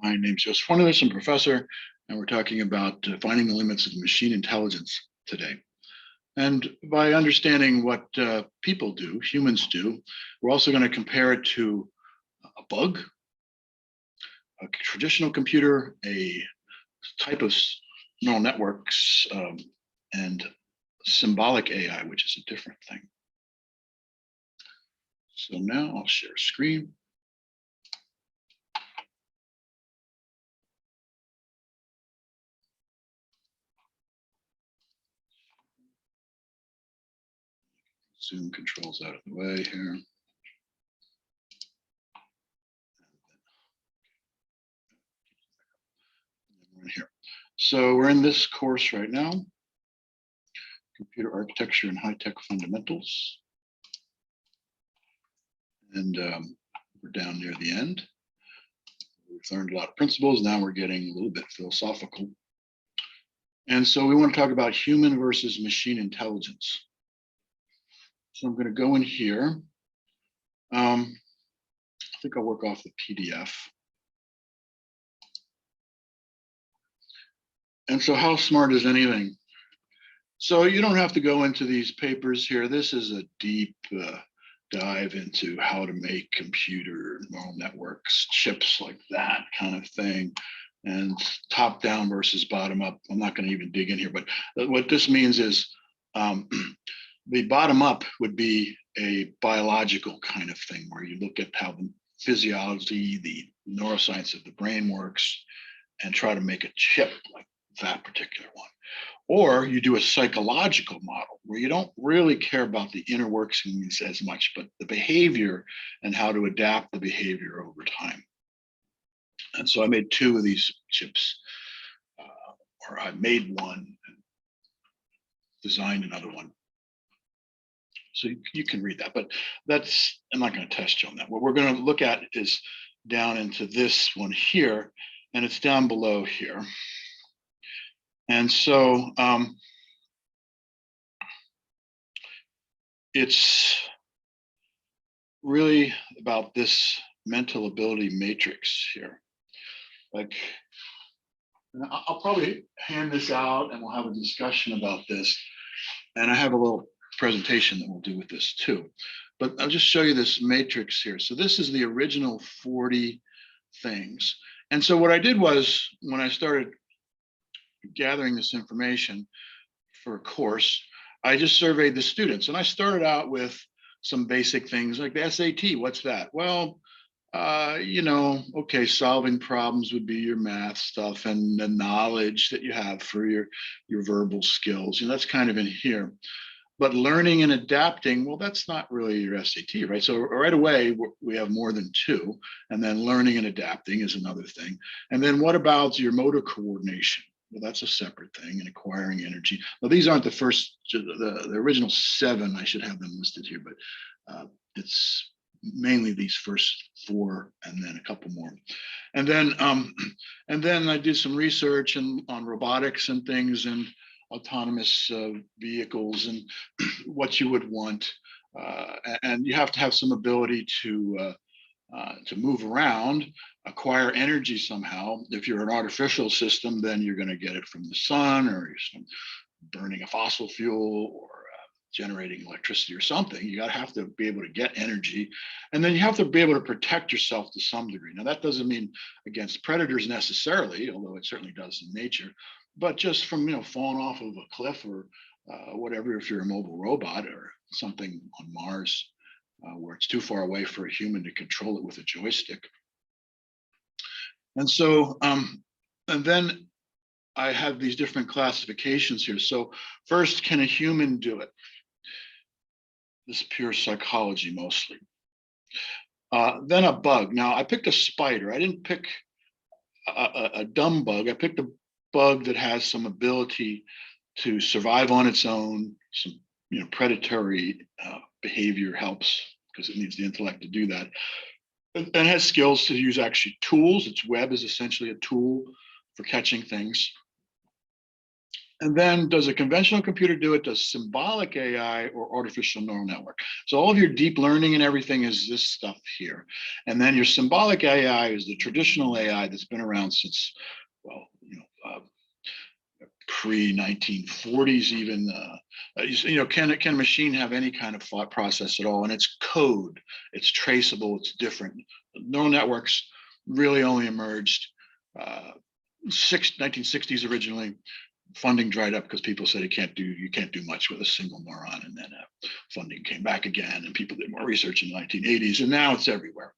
My name's Joseph Fornellis. I'm a professor, and we're talking about finding the limits of machine intelligence today. And by understanding what people do, humans do, we're also going to compare it to a bug, a traditional computer, a type of neural networks, and symbolic AI, which is a different thing. So now I'll share screen. Zoom controls out of the way here. We're in here. So we're in this course right now, Computer Architecture and High-Tech Fundamentals. And we're down near the end. We've learned a lot of principles. Now we're getting a little bit philosophical. And so we want to talk about human versus machine intelligence. So I'm going to go in here. I think I'll work off the PDF. And so how smart is anything? So you don't have to go into these papers here. This is a deep dive into how to make computer neural networks, chips like that kind of thing, and top down versus bottom up. I'm not going to even dig in here, but what this means is the bottom up would be a biological kind of thing where you look at how the physiology, the neuroscience of the brain works, and try to make a chip like that particular one. Or you do a psychological model where you don't really care about the inner workings as much, but the behavior and how to adapt the behavior over time. And so I made two of these chips, or I made one and designed another one. So you can read that, but that's, I'm not going to test you on that. What we're going to look at is down into this one here, and it's down below here. And so it's really about this mental ability matrix here. Like, I'll probably hand this out and we'll have a discussion about this. And I have a little presentation that we'll do with this too. But I'll just show you this matrix here. So this is the original 40 things. And so what I did was, when I started gathering this information for a course, I just surveyed the students, and I started out with some basic things like the SAT. What's that? Well, okay, solving problems would be your math stuff and the knowledge that you have for your verbal skills. That's kind of in here. But learning and adapting, well, that's not really your SAT, right? So right away, we have more than two. And then learning and adapting is another thing. And then what about your motor coordination? Well, that's a separate thing, and acquiring energy. Well, these aren't the first, the original 7. I should have them listed here, but it's mainly these first 4, and then a couple more. And then I did some research on robotics and things, and autonomous vehicles, and what you would want. And you have to have some ability to move around, acquire energy somehow. If you're an artificial system, then you're going to get it from the sun, or you're burning a fossil fuel, or generating electricity or something. You have to be able to get energy, and then you have to be able to protect yourself to some degree. Now, that doesn't mean against predators necessarily, although it certainly does in nature, but just from falling off of a cliff or whatever. If you're a mobile robot or something on Mars, where it's too far away for a human to control it with a joystick. And so, and then I have these different classifications here. So first, can a human do it? This is pure psychology mostly. Then a bug. Now, I picked a spider. I didn't pick a dumb bug. I picked a bug that has some ability to survive on its own. Some predatory behavior helps, because it needs the intellect to do that, and has skills to use actually tools. Its web is essentially a tool for catching things. And then does a conventional computer do it? Does symbolic AI or artificial neural network? So all of your deep learning and everything is this stuff here. And then your symbolic AI is the traditional AI that's been around since, well, pre-1940s even. Can a machine have any kind of thought process at all? And it's code, it's traceable, it's different. Neural networks really only emerged 1960s originally. Funding dried up because people said you can't do much with a single neuron, and then funding came back again, and people did more research in the 1980s, and now it's everywhere.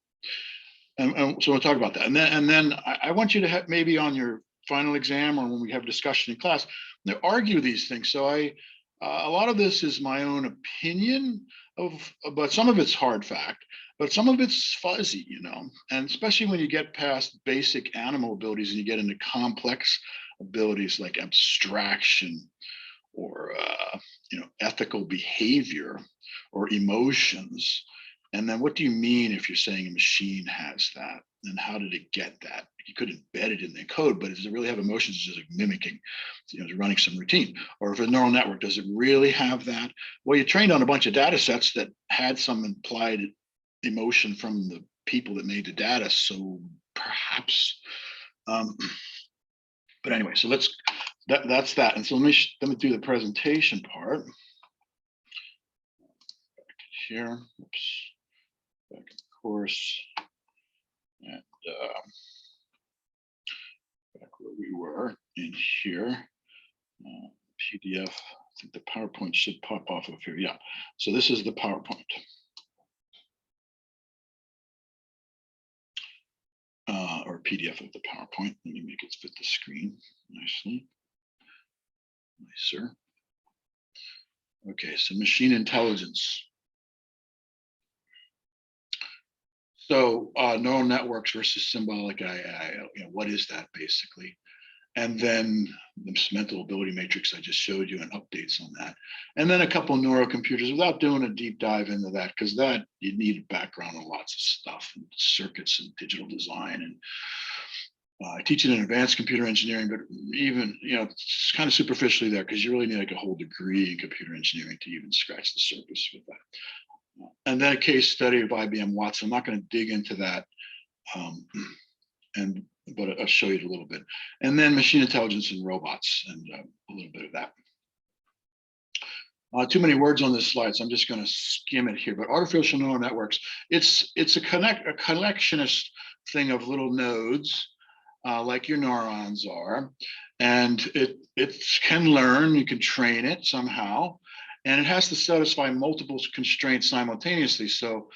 And so we'll talk about that, and then I want you to have, maybe on your final exam or when we have discussion in class, to argue these things. So a lot of this is my own opinion but some of it's hard fact, but some of it's fuzzy, and especially when you get past basic animal abilities and you get into complex abilities like abstraction or ethical behavior or emotions. And then what do you mean if you're saying a machine has that? And how did it get that? You could embed it in the code, but does it really have emotions? It's just like mimicking, running some routine. Or if a neural network, does it really have that? Well, you trained on a bunch of data sets that had some implied emotion from the people that made the data. So perhaps, but anyway, so that's that. And so let me do the presentation part. Here, oops, back in the course, and back where we were in here, PDF. I think the PowerPoint should pop off of here. Yeah, so this is the PowerPoint. Or PDF of the PowerPoint. Let me make it fit the screen nicely. Nicer. Okay, so machine intelligence. So neural networks versus symbolic AI, what is that basically? And then this mental ability matrix I just showed you and updates on that. And then a couple of neurocomputers without doing a deep dive into that, because that you need a background on lots of stuff and circuits and digital design. And I teach it in advanced computer engineering, but even, it's kind of superficially there because you really need like a whole degree in computer engineering to even scratch the surface with that. And then a case study of IBM Watson. I'm not going to dig into that. But I'll show you a little bit. And then machine intelligence and robots, and a little bit of that. Too many words on this slide, so I'm just going to skim it here. But artificial neural networks, it's a connectionist thing of little nodes, like your neurons are, and it can learn. You can train it somehow, and it has to satisfy multiple constraints simultaneously. So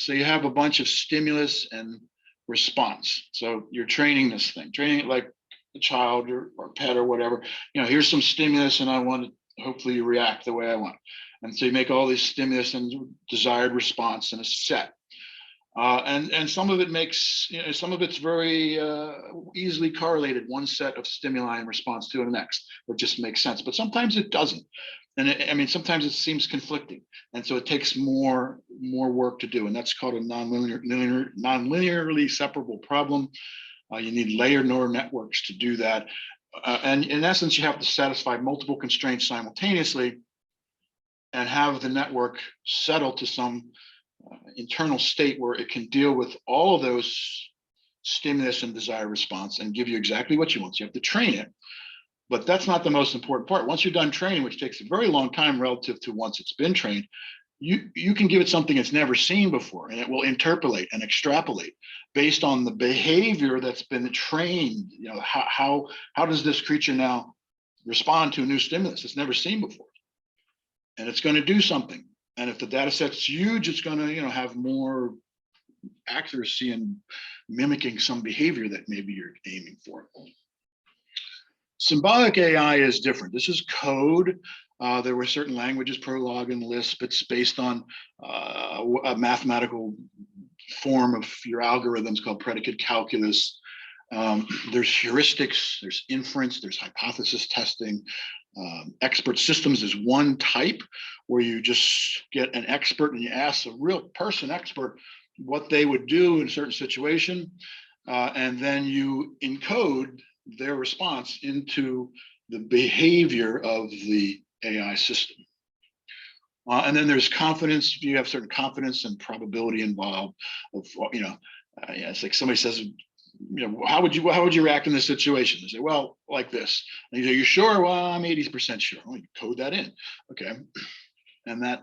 you have a bunch of stimulus and response. So you're training this thing, training it like a child or pet or whatever. Here's some stimulus, and I want to hopefully you react the way I want. And so you make all these stimulus and desired response in a set. And some of it makes, some of it's very easily correlated, one set of stimuli in response to the next. It just makes sense. But sometimes it doesn't. And sometimes it seems conflicting. And so it takes more work to do. And that's called a nonlinearly separable problem. You need layered neural networks to do that. And in essence, you have to satisfy multiple constraints simultaneously and have the network settle to some internal state where it can deal with all of those stimulus and desired response and give you exactly what you want. So you have to train it. But that's not the most important part. Once you're done training, which takes a very long time relative to once it's been trained, you can give it something it's never seen before, and it will interpolate and extrapolate based on the behavior that's been trained. How does this creature now respond to a new stimulus it's never seen before? And it's going to do something. And if the data set's huge, it's going to have more accuracy in mimicking some behavior that maybe you're aiming for. Symbolic AI is different. This is code. There were certain languages, Prolog and Lisp. It's based on a mathematical form of your algorithms called predicate calculus. There's heuristics, there's inference, there's hypothesis testing. Expert systems is one type where you just get an expert and you ask a real person expert what they would do in a certain situation, and then you encode their response into the behavior of the AI system. And then there's confidence. You have certain confidence and probability involved. Of yeah, it's like somebody says, how would you react in this situation? They say, well, like this. And you say, you sure? Well, I'm 80% sure. Well, you code that in, okay, and that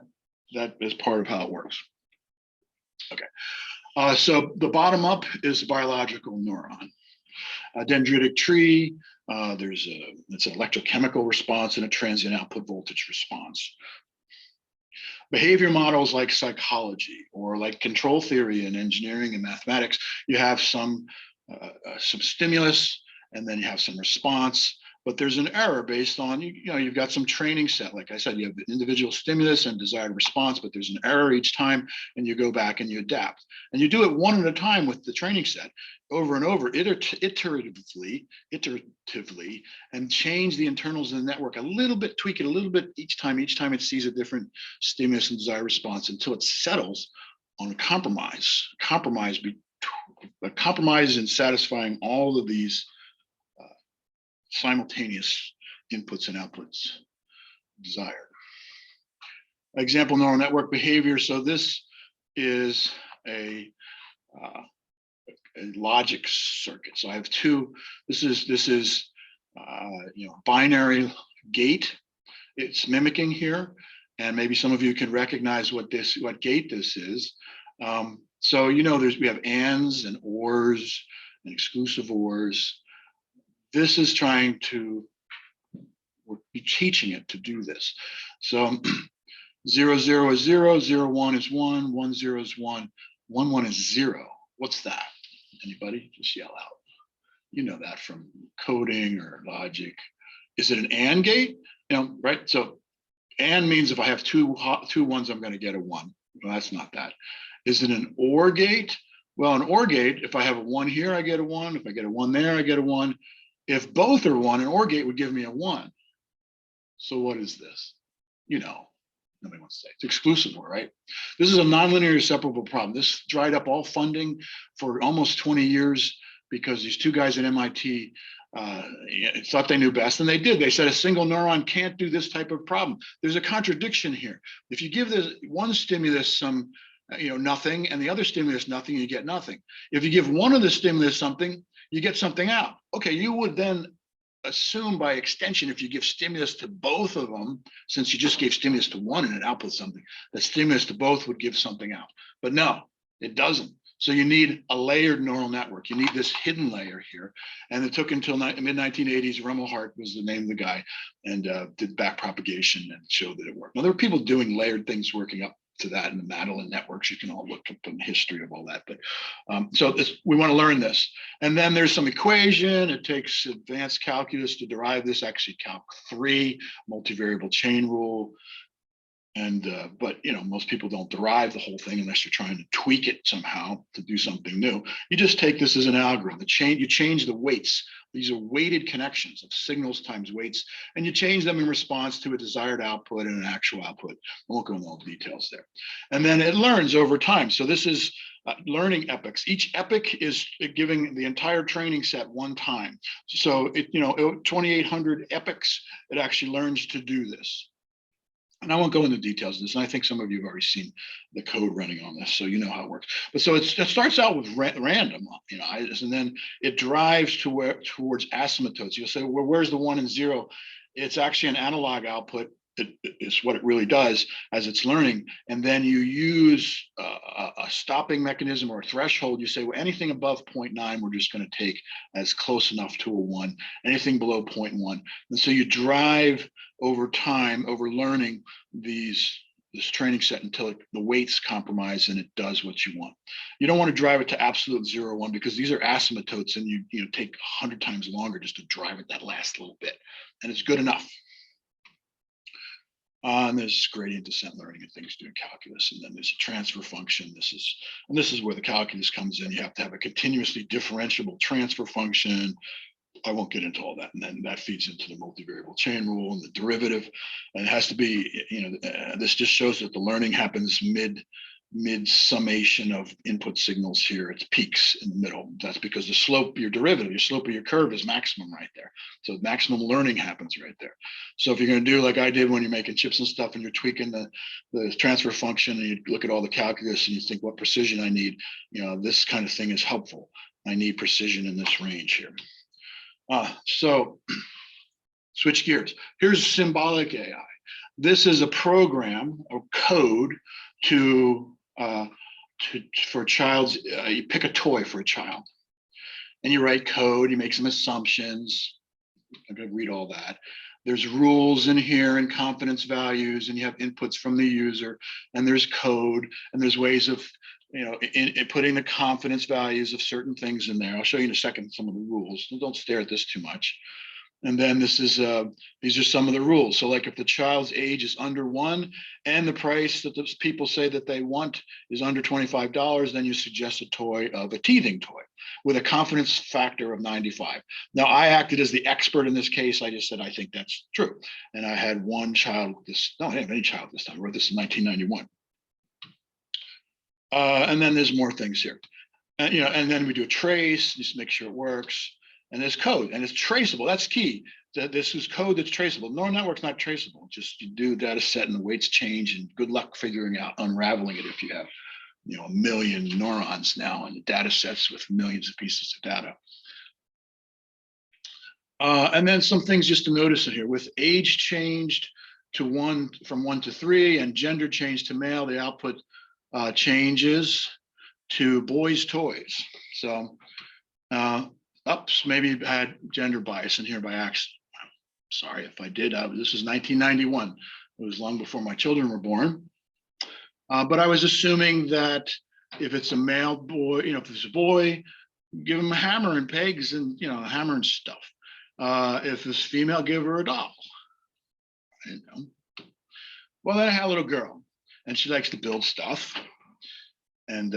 is part of how it works. Okay, so the bottom up is biological neuron. A dendritic tree. It's an electrochemical response and a transient output voltage response. Behavior models like psychology or like control theory in engineering and mathematics, you have some stimulus and then you have some response, but there's an error based on, you've got some training set. Like I said, you have the individual stimulus and desired response, but there's an error each time, and you go back and you adapt. And you do it one at a time with the training set, over and over, iteratively, and change the internals of the network a little bit, tweak it a little bit each time it sees a different stimulus and desired response until it settles on a compromise in satisfying all of these simultaneous inputs and outputs desired. Example neural network behavior. So this is a logic circuit. So I have two. This is binary gate. It's mimicking here, and maybe some of you can recognize what gate this is. So we have ands and ors and exclusive ors. This is we're teaching it to do this. So 0, 0 is 0, 0, 1 is 1, 1, 0 is 1, 1, 1 is 0. What's that? Anybody? Just yell out. You know that from coding or logic. Is it an AND gate? Right? So AND means if I have two ones, I'm going to get a 1. Well, that's not that. Is it an OR gate? Well, an OR gate, if I have a 1 here, I get a 1. If I get a 1 there, I get a 1. If both are 1, an OR gate would give me a 1. So what is this? Nobody wants to say. It's exclusive OR, right? This is a nonlinear separable problem. This dried up all funding for almost 20 years because these two guys at MIT thought they knew best, and they did. They said a single neuron can't do this type of problem. There's a contradiction here. If you give this one stimulus some nothing, and the other stimulus nothing, you get nothing. If you give one of the stimulus something, you get something out. Okay, you would then assume by extension, if you give stimulus to both of them, since you just gave stimulus to one and it outputs something, that stimulus to both would give something out. But no, it doesn't. So you need a layered neural network. You need this hidden layer here. And it took until mid-1980s, Rumelhart was the name of the guy, and did backpropagation and showed that it worked. Now, there were people doing layered things working up to that in the Madeline networks. You can all look up in the history of all that. But so we want to learn this. And then there's some equation. It takes advanced calculus to derive this, actually Calc 3, multivariable chain rule. And but most people don't derive the whole thing unless you're trying to tweak it somehow to do something new. You just take this as an algorithm. You change the weights. These are weighted connections of signals times weights, and you change them in response to a desired output and an actual output. I won't go into all the details there. And then it learns over time. So this is learning epochs. Each epoch is giving the entire training set one time. So 2,800 epochs, it actually learns to do this. And I won't go into details of this, and I think some of you have already seen the code running on this, so you know how it works. But so it starts out with random, and then it drives towards asymptotes. You'll say, well, where's the 1 and 0? It's actually an analog output. It's what it really does as it's learning. And then you use a stopping mechanism or a threshold. You say, well, anything above 0.9, we're just going to take as close enough to a 1. Anything below 0.1. And so you drive over time, over learning this training set until the weights compromise and it does what you want. You don't want to drive it to absolute 0, 1 because these are asymptotes, and you take 100 times longer just to drive it that last little bit. And it's good enough. And there's gradient descent learning and things doing calculus, and then there's a transfer function. This is where the calculus comes in. You have to have a continuously differentiable transfer function. I won't get into all that, and then that feeds into the multivariable chain rule and the derivative. And it has to be, this just shows that the learning happens mid mid summation of input signals here. It's peaks in the middle. That's because the slope, your derivative, your slope of your curve is maximum right there. So maximum learning happens right there. So if you're going to do like I did when you're making chips and stuff and you're tweaking the transfer function and you look at all the calculus and you think what precision I need, this kind of thing is helpful. I need precision in this range here. So switch gears. Here's Symbolic AI. This is a program or code for a child's, you pick a toy for a child and you write code, you make some assumptions. I'm going to read all that. There's rules in here and confidence values, and you have inputs from the user, and there's code, and there's ways of, in putting the confidence values of certain things in there. I'll show you in a second some of the rules. Don't stare at this too much. And then this is these are some of the rules. So like if the child's age is under 1 and the price that those people say that they want is under $25, then you suggest a toy of a teething toy with a confidence factor of 95. Now I acted as the expert in this case. I just said, I think that's true. And I had one child I didn't have any child this time. I wrote this in 1991. And then there's more things here. And then we do a trace, just make sure it works. And there's code, and it's traceable. That's key. This is code that's traceable. Neural network's not traceable. Just you do a data set and the weights change, and good luck figuring out unraveling it if you have, 1 million neurons now in the data sets with millions of pieces of data. And then some things just to notice in here. With age changed to from 1 to 3 and gender changed to male, the output changes to boys' toys. So oops, maybe I had gender bias in here by accident. Sorry if I did. This was 1991. It was long before my children were born. But I was assuming that if it's a male boy, if it's a boy, give him a hammer and pegs and, a hammer and stuff. If it's female, give her a doll. Well, then I had a little girl, and she likes to build stuff. And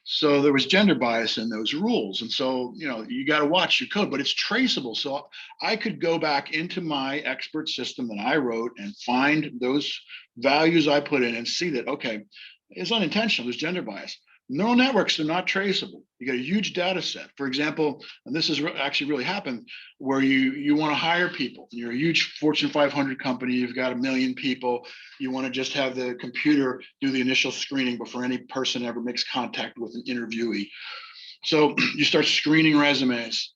so there was gender bias in those rules. And so, you got to watch your code, but it's traceable. So I could go back into my expert system that I wrote and find those values I put in and see that, okay, it's unintentional, there's gender bias. Neural networks are not traceable. You got a huge data set. For example, and this has actually really happened, where you want to hire people. You're a huge Fortune 500 company. You've got 1 million people. You want to just have the computer do the initial screening before any person ever makes contact with an interviewee. So you start screening resumes.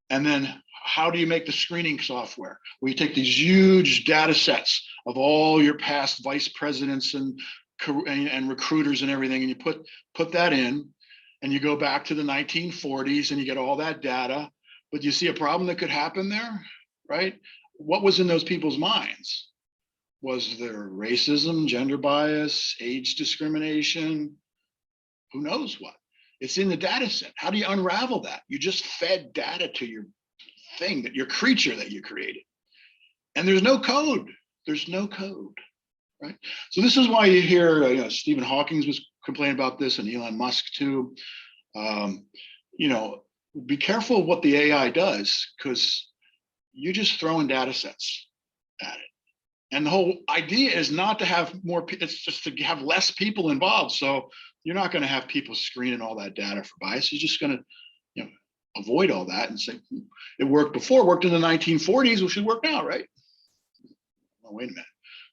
And then how do you make the screening software? Well, you take these huge data sets of all your past vice presidents and recruiters and everything, and you put that in, and you go back to the 1940s and you get all that data. But you see a problem that could happen there, right? What was in those people's minds? Was there racism, gender bias, age discrimination? Who knows what? It's in the data set. How do you unravel that? You just fed data to your thing, your creature that you created. And there's no code. There's no code. Right. So this is why you hear Stephen Hawking was complaining about this, and Elon Musk too. Be careful of what the AI does, because you're just throwing data sets at it. And the whole idea is not to have more, it's just to have less people involved. So you're not going to have people screening all that data for bias. You're just going to avoid all that and say, it worked before, worked in the 1940s, it should work now, right? Oh, wait a minute.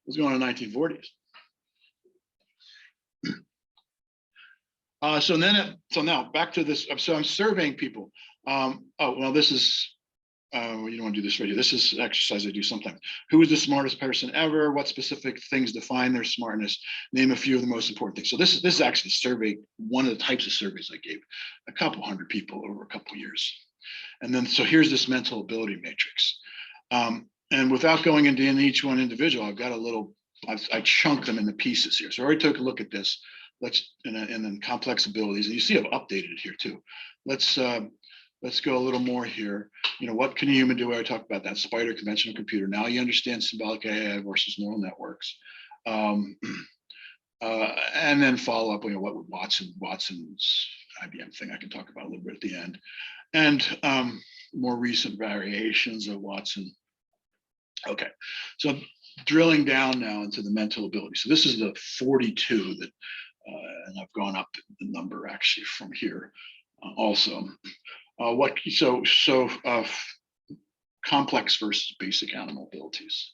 Was going on in the 1940s. So now back to this. So I'm surveying people. This is, you don't want to do this right here. This is exercise I do sometimes. Who is the smartest person ever? What specific things define their smartness? Name a few of the most important things. So this is actually a survey, one of the types of surveys I gave a couple hundred people over a couple of years. And then, so here's this mental ability matrix. And without going into each one individual, I've got a little, I chunk them into pieces here. So I already took a look at this. And then complex abilities. And you see I've updated it here too. Let's go a little more here. What can a human do? I talked about that spider conventional computer. Now you understand symbolic AI versus neural networks. And then follow up, what would Watson's IBM thing I can talk about a little bit at the end. And more recent variations of Watson. Okay, so drilling down now into the mental ability. So this is the 42 that, and I've gone up the number actually from here also. Complex versus basic animal abilities.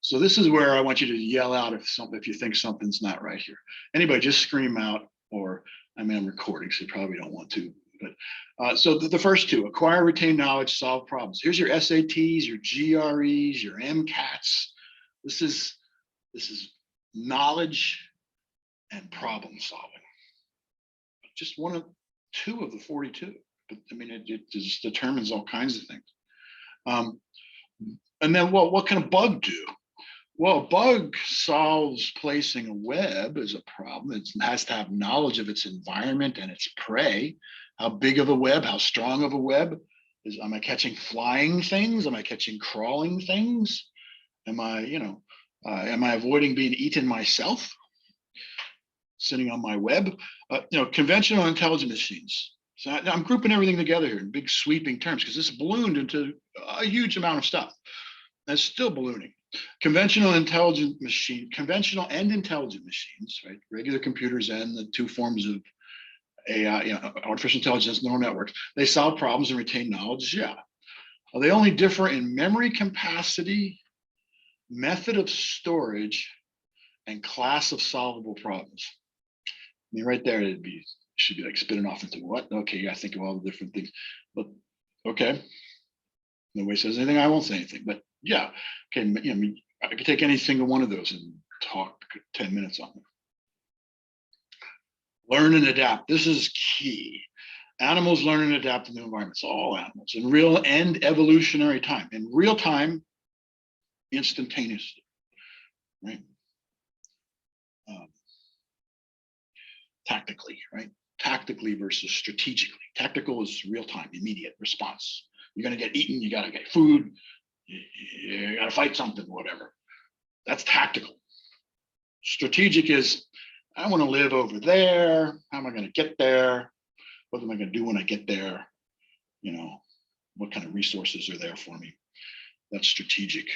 So this is where I want you to yell out if you think something's not right here. Anybody just scream out, or I mean, I'm recording, so you probably don't want to. But so the first two: acquire, retain knowledge, solve problems. Here's your SATs, your GREs, your MCATs. This is knowledge and problem solving. Just two of the 42. But I mean, it just determines all kinds of things. And then, well, what can a bug do? Well, a bug solves placing a web as a problem. It has to have knowledge of its environment and its prey. How big of a web? How strong of a web? Am I catching flying things? Am I catching crawling things? Am I avoiding being eaten myself, sitting on my web? Conventional intelligent machines. So I'm grouping everything together here in big sweeping terms because this ballooned into a huge amount of stuff. And it's still ballooning. Conventional and intelligent machines, right? Regular computers and the two forms of AI, artificial intelligence, neural networks, they solve problems and retain knowledge. Yeah. They only differ in memory capacity, method of storage, and class of solvable problems. I mean, right there, should be like spitting off into what? Okay, you got to think of all the different things. But okay, nobody says anything. I won't say anything. But yeah, okay. I could take any single one of those and talk 10 minutes on them. Learn and adapt. This is key. Animals learn and adapt to new environments. All animals in real and evolutionary time. In real time, instantaneously, right? Tactically, right? Tactically versus strategically. Tactical is real time, immediate response. You're going to get eaten, you got to get food, you got to fight something, whatever. That's tactical. Strategic is, I want to live over there. How am I going to get there? What am I going to do when I get there? What kind of resources are there for me? That's strategic.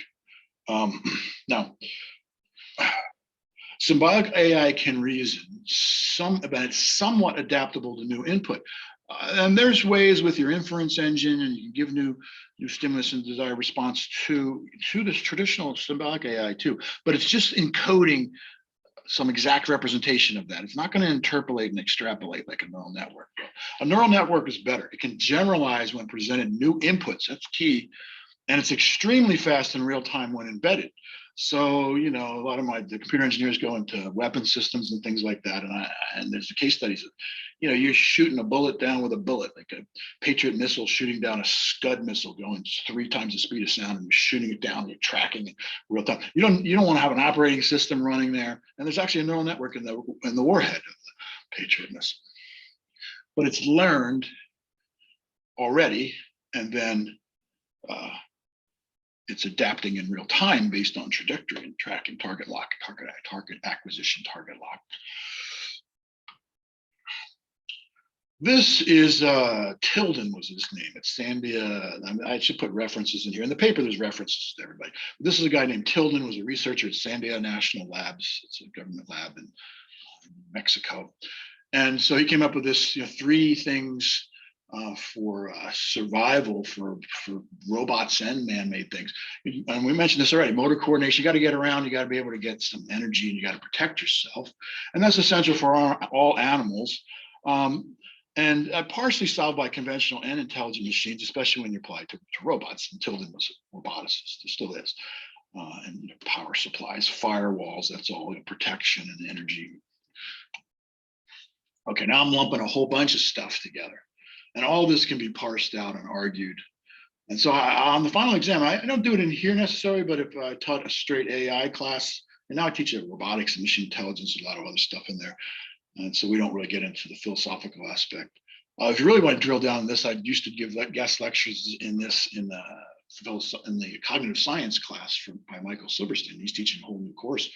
Now, symbolic AI can reason, but it's somewhat adaptable to new input. And there's ways with your inference engine, and you can give new stimulus and desired response to this traditional symbolic AI too. But it's just encoding some exact representation of that. It's not going to interpolate and extrapolate like a neural network. A neural network is better. It can generalize when presented new inputs. That's key. And it's extremely fast in real time when embedded. So, a lot of the computer engineers go into weapon systems and things like that. And there's the case studies of, you're shooting a bullet down with a bullet, like a Patriot missile shooting down a Scud missile going 3 times the speed of sound, and you're shooting it down, you're tracking it real time. You don't want to have an operating system running there. And there's actually a neural network in the warhead of the Patriot missile. But it's learned already, and then it's adapting in real time based on trajectory and tracking, target lock, target acquisition, target lock. This is Tilden was his name. It's Sandia. I should put references in here. In the paper, there's references to everybody. This is a guy named Tilden, was a researcher at Sandia National Labs. It's a government lab in Mexico. And so he came up with this, 3 things for survival for robots and man-made things. And we mentioned this already, motor coordination. You got to get around, you got to be able to get some energy, and you got to protect yourself. And that's essential for all animals. And partially solved by conventional and intelligent machines, especially when you apply to robots. And Tilden was a roboticist, he still is. And power supplies, firewalls, that's all, protection and energy. Okay, now I'm lumping a whole bunch of stuff together. And all this can be parsed out and argued. And so on the final exam, I don't do it in here necessarily, but if I taught a straight AI class, and now I teach robotics and machine intelligence, a lot of other stuff in there. And so we don't really get into the philosophical aspect. If you really want to drill down on this, I used to give guest lectures in the cognitive science class by Michael Silverstein. He's teaching a whole new course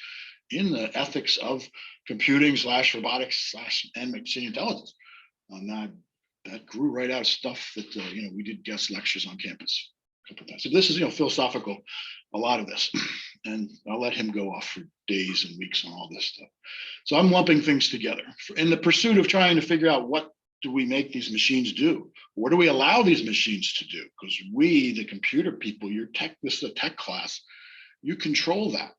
in the ethics of computing / robotics / and machine intelligence. And that grew right out of stuff that we did guest lectures on campus a couple of times. So this is philosophical, a lot of this. and I'll let him go off for days and weeks on all this stuff. So I'm lumping things together in the pursuit of trying to figure out what do we make these machines do? What do we allow these machines to do? Because we, the computer people, this is a tech class, you control that.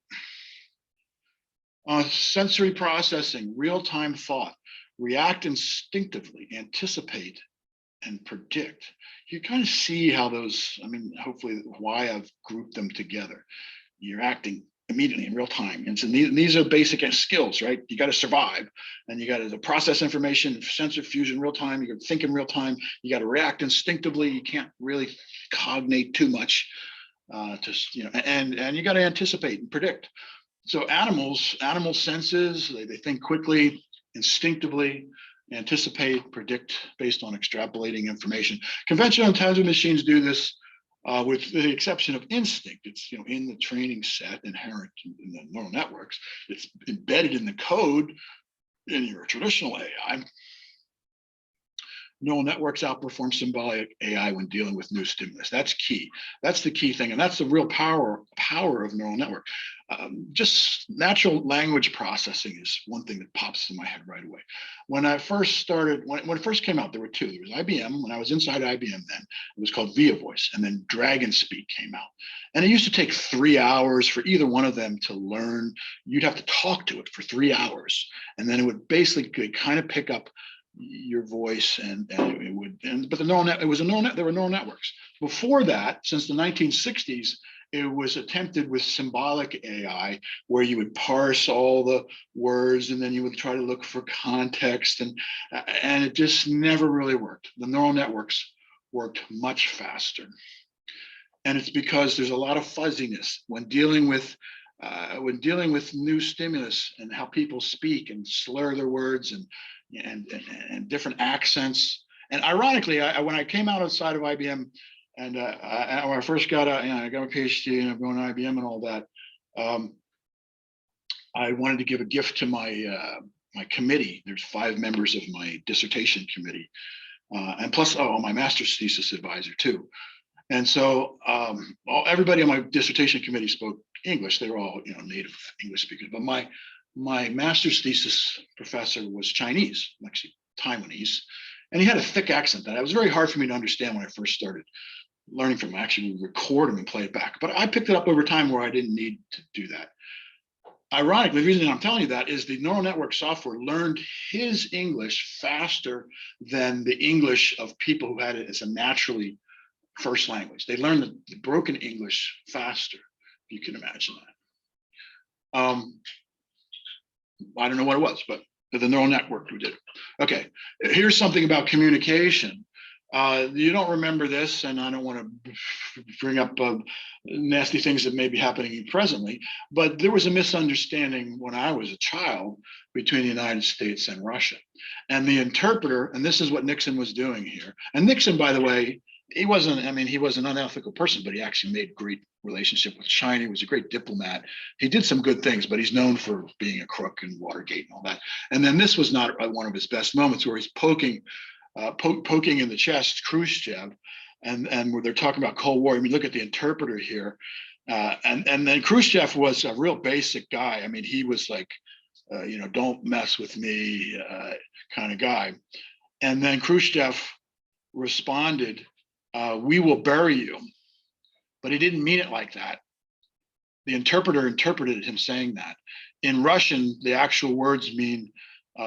Sensory processing, real-time thought, react instinctively, anticipate, and predict. You kind of see how those, I mean, hopefully why I've grouped them together. You're acting immediately in real time. And so these are basic skills, right? You got to survive, and you got to process information, sensor fusion real time. You got to think in real time. You got to react instinctively. You can't really cognate too much, and you got to anticipate and predict. So animal senses, they think quickly, instinctively, anticipate, predict based on extrapolating information. Conventional intelligent machines do this with the exception of instinct. It's in the training set, inherent in the neural networks. It's embedded in the code in your traditional AI. Neural networks outperform symbolic AI when dealing with new stimulus. That's key. That's the key thing, and that's the real power of neural network. Just natural language processing is one thing that pops in my head right away. When I first started, when it first came out, there were two. There was IBM. When I was inside IBM then, it was called Via Voice, and then Dragon Speak came out. And it used to take 3 hours for either one of them to learn. You'd have to talk to it for 3 hours, and then it would basically kind of pick up your voice, and it would. But there were neural networks. Before that, since the 1960s, it was attempted with symbolic AI, where you would parse all the words and then you would try to look for context, and it just never really worked. The neural networks worked much faster, and it's because there's a lot of fuzziness when dealing with new stimulus and how people speak and slur their words and different accents. And ironically, when I came outside of IBM, and when I first got out, I got my PhD and I'm going to IBM and all that, I wanted to give a gift to my committee. There's 5 members of my dissertation committee, and plus my master's thesis advisor too. And so everybody on my dissertation committee spoke English. They were all native English speakers. But my master's thesis professor was Chinese, actually Taiwanese, and he had a thick accent that it was very hard for me to understand when I first started learning from him. Actually, we record him and play it back. But I picked it up over time where I didn't need to do that. Ironically, the reason I'm telling you that is the neural network software learned his English faster than the English of people who had it as a naturally first language. They learned the broken English faster, if you can imagine that. I don't know what it was, but the neural network who did it. Okay, here's something about communication. You don't remember this, and I don't want to bring up nasty things that may be happening presently, but there was a misunderstanding when I was a child between the United States and Russia. And the interpreter, and this is what Nixon was doing here. And Nixon, by the way, he was an unethical person, but he actually made great relationship with China. He was a great diplomat. He did some good things, but he's known for being a crook and Watergate and all that. And then this was not one of his best moments, where he's poking in the chest Khrushchev, and where they're talking about Cold War. I mean, look at the interpreter here, and then Khrushchev was a real basic guy. I mean, he was like, don't mess with me kind of guy. And then Khrushchev responded, "We will bury you," but he didn't mean it like that. The interpreter interpreted him saying that. In Russian, the actual words mean,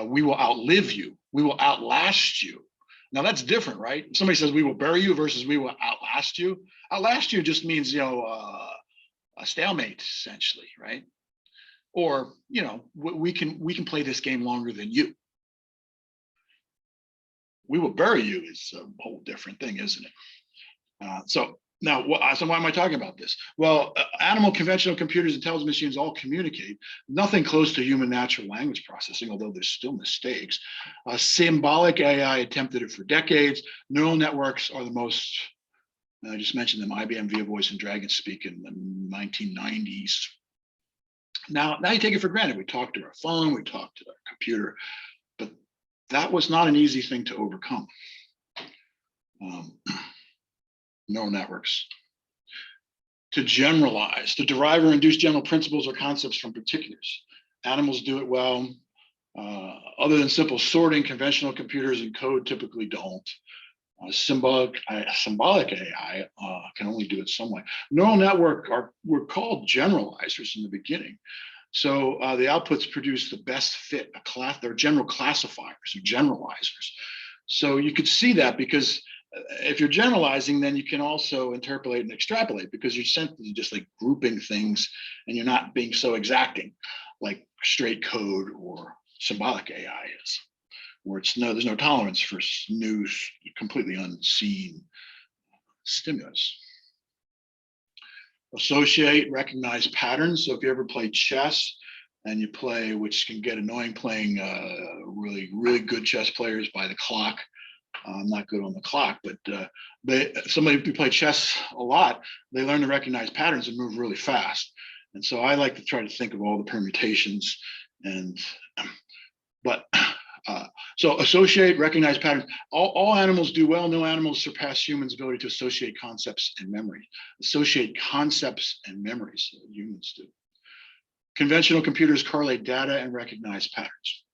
"We will outlive you. We will outlast you." Now that's different, right? If somebody says we will bury you versus we will outlast you. Outlast you just means, a stalemate, essentially, right? Or, we can play this game longer than you. We will bury you is a whole different thing, isn't it? So why am I talking about this? Well, animal, conventional computers, intelligent machines all communicate. Nothing close to human natural language processing, although there's still mistakes. Symbolic AI attempted it for decades. Neural networks are the most, I just mentioned them, IBM, Via Voice, and Dragon Speak in the 1990s. Now you take it for granted. We talk to our phone, we talk to our computer, but that was not an easy thing to overcome. Neural networks. to generalize, to derive or induce general principles or concepts from particulars. Animals do it well. Other than simple sorting, conventional computers and code typically don't. Symbolic AI can only do it some way. Neural network were called generalizers in the beginning. So the outputs produce the best fit, they're general classifiers or generalizers. So you could see that because if you're generalizing, then you can also interpolate and extrapolate because you're simply just like grouping things and you're not being so exacting like straight code or symbolic AI is, where there's no tolerance for new, completely unseen stimulus. Associate, recognize patterns. So if you ever play chess and you play, which can get annoying playing really good chess players by the clock. I'm not good on the clock, but somebody who play chess a lot, they learn to recognize patterns and move really fast. And so I like to try to think of all the permutations so associate, recognize patterns. All animals do well. No animals surpass humans' ability to associate concepts and memory. Associate concepts and memories, humans do. Conventional computers correlate data and recognize patterns.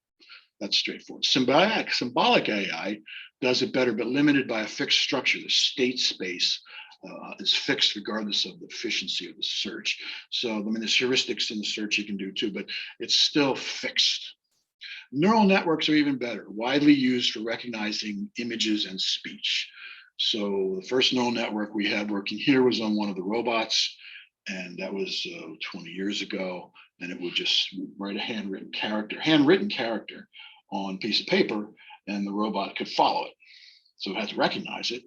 That's straightforward. Symbolic AI does it better, but limited by a fixed structure. The state space is fixed regardless of the efficiency of the search. So, I mean, there's heuristics in the search you can do too, but it's still fixed. Neural networks are even better, widely used for recognizing images and speech. So the first neural network we had working here was on one of the robots, and that was 20 years ago. And it would just write a handwritten character on a piece of paper, and the robot could follow it. So it had to recognize it.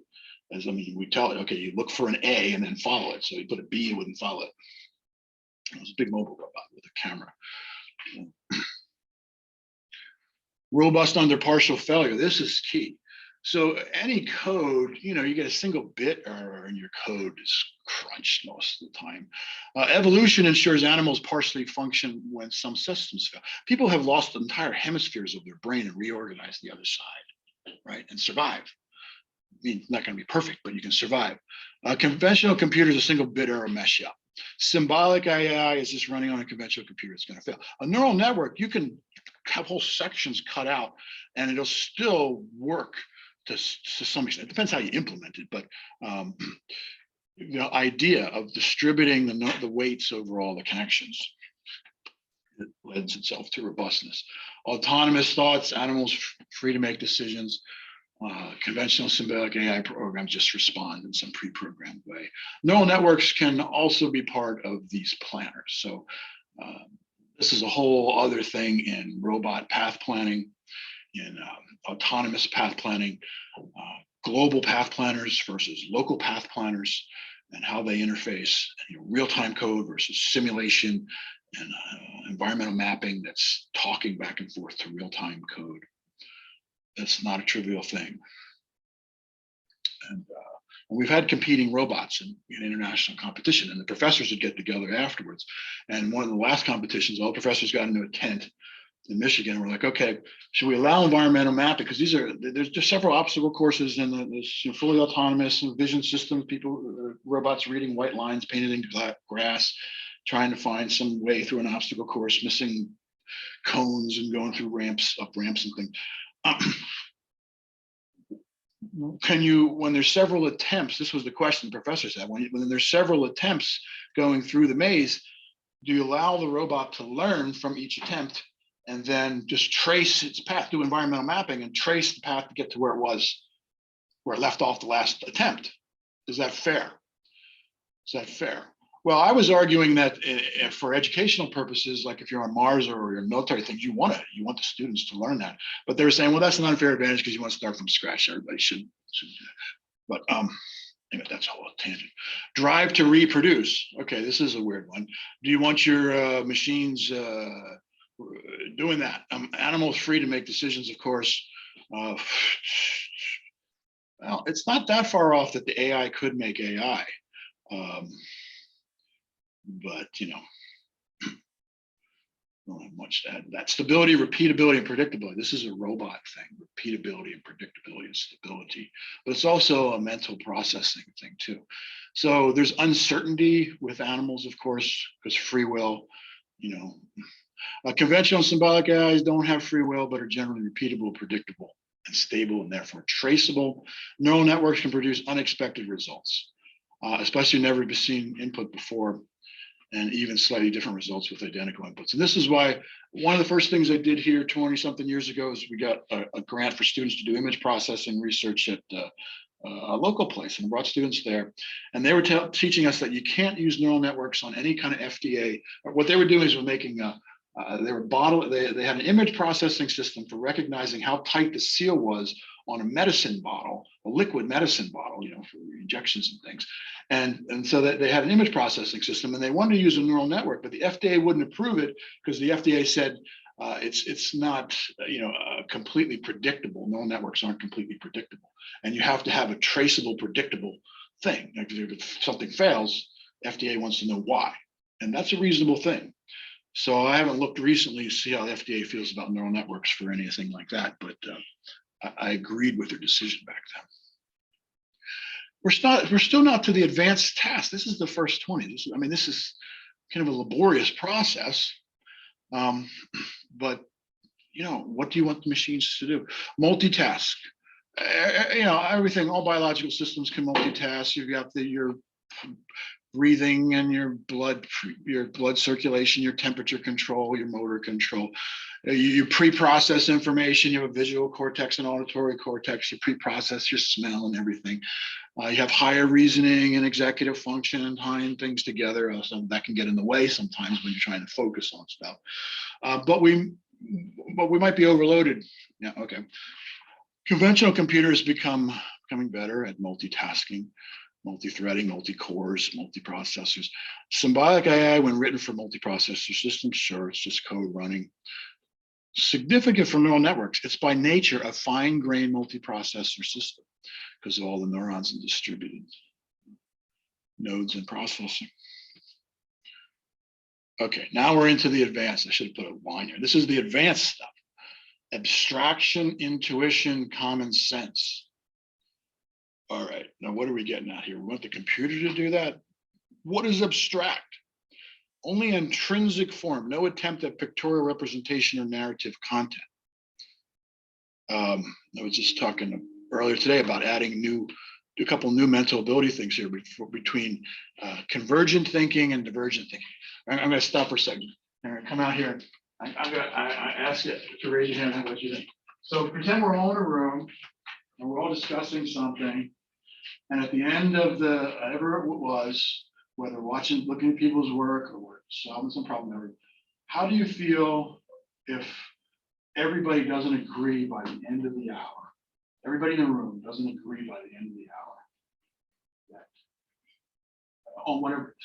We tell it, okay, you look for an A and then follow it. So you put a B, it wouldn't follow it. It was a big mobile robot with a camera. Robust under partial failure. This is key. So any code, you get a single bit error in your code is crunched most of the time. Evolution ensures animals partially function when some systems fail. People have lost entire hemispheres of their brain and reorganized the other side, right, and survive. I mean, it's not going to be perfect, but you can survive. Conventional computers, a single bit error mess you up. Symbolic AI is just running on a conventional computer. It's going to fail. A neural network, you can have whole sections cut out and it'll still work to some extent. It depends how you implement it, but the idea of distributing the weights over all the connections, it lends itself to robustness. Autonomous thoughts, animals free to make decisions. Conventional symbolic AI programs just respond in some pre-programmed way. Neural networks can also be part of these planners. So this is a whole other thing in robot path planning, in autonomous path planning, global path planners versus local path planners, and how they interface, real-time code versus simulation, and environmental mapping that's talking back and forth to real-time code. That's not a trivial thing. And we've had competing robots in international competition, and the professors would get together afterwards. And one of the last competitions, all the professors got into a tent in Michigan, and we're like, okay, should we allow environmental mapping? Because there's just several obstacle courses in this fully autonomous vision systems, robots reading white lines painted in grass, trying to find some way through an obstacle course, missing cones and going through up ramps and things. When there's several attempts, this was the question professors had, when there's several attempts going through the maze, do you allow the robot to learn from each attempt and then just trace its path, do environmental mapping and trace the path to get to where it left off the last attempt? Is that fair? Well, I was arguing that for educational purposes, like if you're on Mars or your military things, you want the students to learn that. But they were saying, well, that's an unfair advantage because you want to start from scratch. Everybody should. But anyway, that's a whole tangent. Drive to reproduce. Okay, this is a weird one. Do you want your machines doing that? Animals free to make decisions, of course. Well, it's not that far off that the AI could make AI. But don't have much to add to that. Stability, repeatability, and predictability. This is a robot thing, repeatability and predictability and stability, but it's also a mental processing thing too. So there's uncertainty with animals, of course, because free will, you know, conventional symbolic AIs don't have free will, but are generally repeatable, predictable, and stable, and therefore traceable. Neural networks can produce unexpected results, especially never seen input before, and even slightly different results with identical inputs. And this is why one of the first things I did here 20 something years ago is we got a grant for students to do image processing research at a local place, and brought students there. And they were teaching us that you can't use neural networks on any kind of FDA. What they were doing is making they had an image processing system for recognizing how tight the seal was on a medicine bottle, a liquid medicine bottle, you know, for injections and things. And so that they had an image processing system, and they wanted to use a neural network, but the FDA wouldn't approve it because the FDA said it's not, you know, completely predictable. Neural networks aren't completely predictable, and you have to have a traceable, predictable thing. Like if something fails, FDA wants to know why, and that's a reasonable thing. So I haven't looked recently to see how the FDA feels about neural networks for anything like that, but I agreed with their decision back then. We're still not to the advanced task. This is the first 20. This is kind of a laborious process, but you know, what do you want the machines to do? Multitask. You know, everything. All biological systems can multitask. You've got your breathing and your blood circulation, your temperature control, your motor control. You pre-process information. You have a visual cortex and auditory cortex. You pre-process your smell and everything. You have higher reasoning and executive function and tying things together. So that can get in the way sometimes when you're trying to focus on stuff. But we might be overloaded. Yeah, okay. Conventional computers becoming better at multitasking, multi-threading, multi-cores, multiprocessors. Symbolic AI, when written for multiprocessor systems, sure, it's just code running. Significant for neural networks, it's by nature a fine-grained multiprocessor system because of all the neurons and distributed nodes and processing. Okay, now we're into the advanced. I should have put a line here. This is the advanced stuff. Abstraction, intuition, common sense. All right, now what are we getting at here? We want the computer to do that? What is abstract? Only intrinsic form, no attempt at pictorial representation or narrative content. I was just talking earlier today about adding a couple new mental ability things here between convergent thinking and divergent thinking. I'm going to stop for a second. I'm going to come out here. I ask you to raise your hand what you think. So pretend we're all in a room and we're all discussing something. And at the end of whatever it was, whether looking at people's work or we're solving some problem, how do you feel if everybody doesn't agree by the end of the hour? Everybody in the room doesn't agree by the end of the hour. On whatever.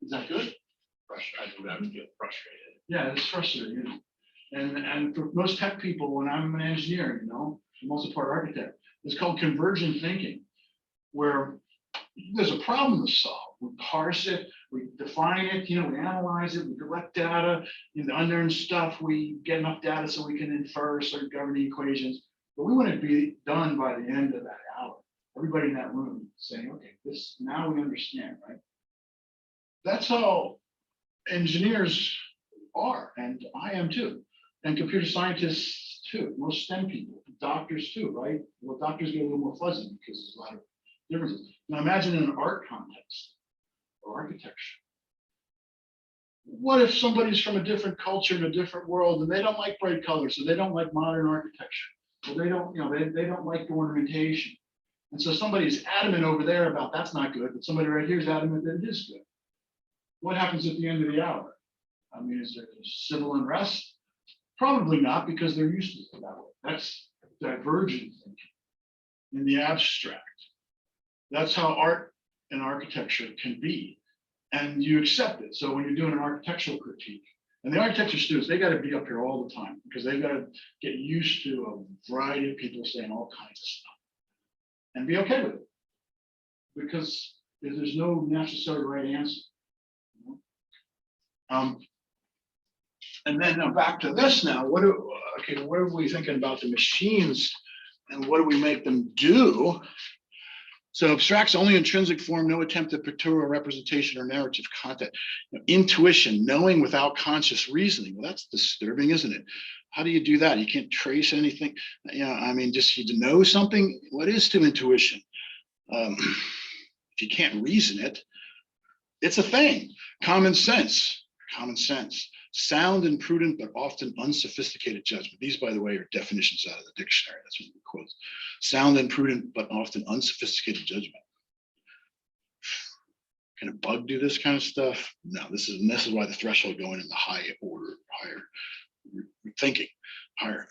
Is that good? I would feel frustrated. Yeah, it's frustrating. And for most tech people, when I'm an engineer, you know, for the most part architect, it's called convergent thinking, where there's a problem to solve. We parse it, we define it, you know, we analyze it, we collect data, in the unknown stuff, we get enough data so we can infer certain governing equations. But we want to be done by the end of that hour. Everybody in that room saying, okay, now we understand, right? That's how engineers are, and I am too, and computer scientists too, most STEM people, doctors too, right? Well, doctors get a little more fuzzy because there's a lot of differences. Now imagine in an art context or architecture. What if somebody's from a different culture in a different world and they don't like bright colors, so they don't like modern architecture, or they don't, you know, they don't like the ornamentation. And so somebody's adamant over there about that's not good, but somebody right here is adamant that it is good. What happens at the end of the hour? I mean, is there civil unrest? Probably not, because they're used to it that way. That's divergent thinking in the abstract. That's how art and architecture can be. And you accept it. So when you're doing an architectural critique, and the architecture students, they got to be up here all the time because they've got to get used to a variety of people saying all kinds of stuff and be okay with it. Because there's no necessarily right answer. And then now back to this now, what are we thinking about the machines and what do we make them do? So abstracts only intrinsic form, no attempt at pictorial representation or narrative content. Intuition, knowing without conscious reasoning. Well, that's disturbing, isn't it? How do you do that? You can't trace anything. I mean, just you to know something. What is to intuition? If you can't reason it, it's a thing. Common sense. Sound and prudent, but often unsophisticated judgment. These, by the way, are definitions out of the dictionary. That's what we quote. Sound and prudent, but often unsophisticated judgment. Can a bug do this kind of stuff? No, this is why the threshold going in the higher thinking, higher.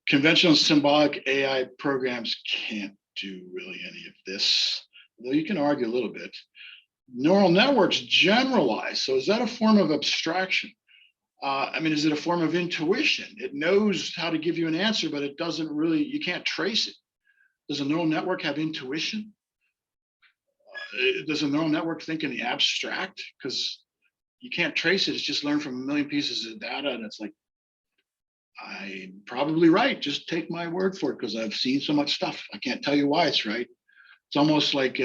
Conventional symbolic AI programs can't do really any of this, though you can argue a little bit. Neural networks generalize. So is that a form of abstraction? I mean, is it a form of intuition? It knows how to give you an answer, but it doesn't really, you can't trace it. Does a neural network have intuition? Does a neural network think in the abstract? Because you can't trace it. It's just learned from a million pieces of data. And it's like, I'm probably right. Just take my word for it because I've seen so much stuff. I can't tell you why it's right. It's almost like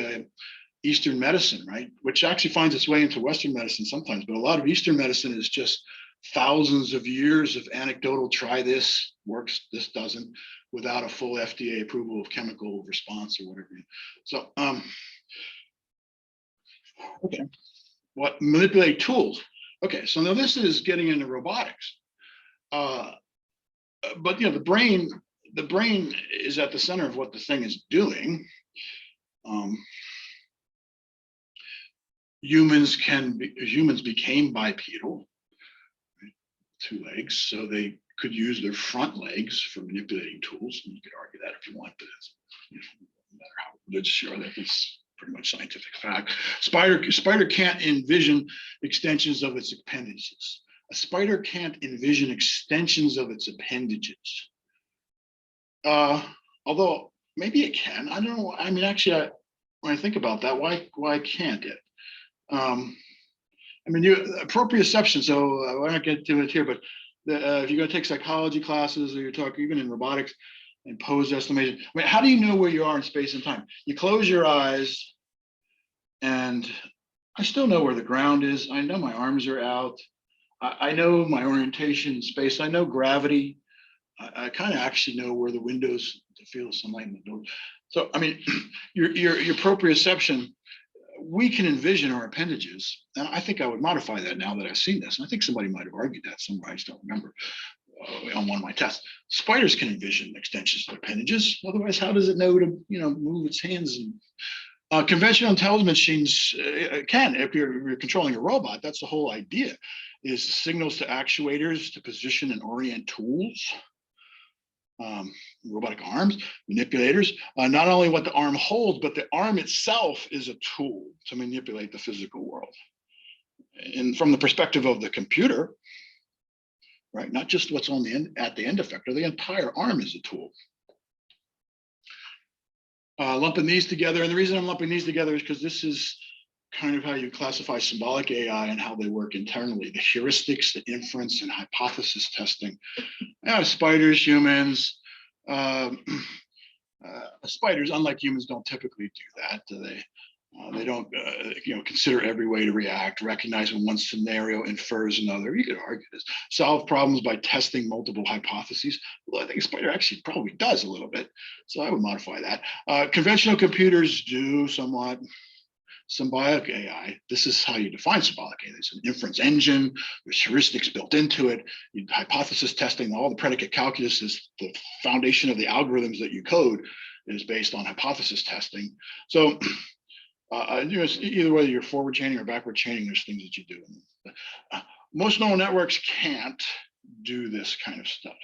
Eastern medicine, right? Which actually finds its way into Western medicine sometimes. But a lot of Eastern medicine is just thousands of years of anecdotal, try this, works, this doesn't, without a full FDA approval of chemical response or whatever. So, okay, what manipulate tools? Okay, so now this is getting into robotics. But the brain is at the center of what the thing is doing. Humans became bipedal, right? 2 legs, so they could use their front legs for manipulating tools. And you could argue that if you want, but it's, no matter how religious you are, that is pretty much scientific fact. Spider can't envision extensions of its appendages. A spider can't envision extensions of its appendages. Although maybe it can. I don't know. I mean, actually, when I think about that, why can't it? I mean, proprioception. So I won't get into it here, but if you're going to take psychology classes, or you're talking even in robotics and pose estimation. I mean, how do you know where you are in space and time? You close your eyes, and I still know where the ground is. I know my arms are out. I know my orientation in space. I know gravity. I kind of actually know where the windows to feel sunlight in the door. So, I mean, your proprioception, we can envision our appendages. And I think I would modify that now that I've seen this. And I think somebody might have argued that somewhere, I just don't remember, on one of my tests. Spiders can envision extensions of appendages. Otherwise, how does it know to, move its hands? And conventional intelligence machines can, if you're controlling a robot, that's the whole idea, is signals to actuators to position and orient tools. Robotic arms, manipulators, not only what the arm holds, but the arm itself is a tool to manipulate the physical world. And from the perspective of the computer, right, not just what's on the end at the end effector, the entire arm is a tool. Lumping these together, and the reason I'm lumping these together is because this is kind of how you classify symbolic AI and how they work internally. The heuristics, the inference, and hypothesis testing. Spiders, humans. Spiders, unlike humans, don't typically do that. They don't, consider every way to react, recognize when one scenario infers another. You could argue this. Solve problems by testing multiple hypotheses. Well, I think a spider actually probably does a little bit. So I would modify that. Conventional computers do somewhat. Symbolic AI, this is how you define symbolic AI. There's an inference engine, there's heuristics built into it, hypothesis testing, all the predicate calculus is the foundation of the algorithms that you code is based on hypothesis testing. So either whether you're forward chaining or backward chaining, there's things that you do. Most neural networks can't do this kind of stuff,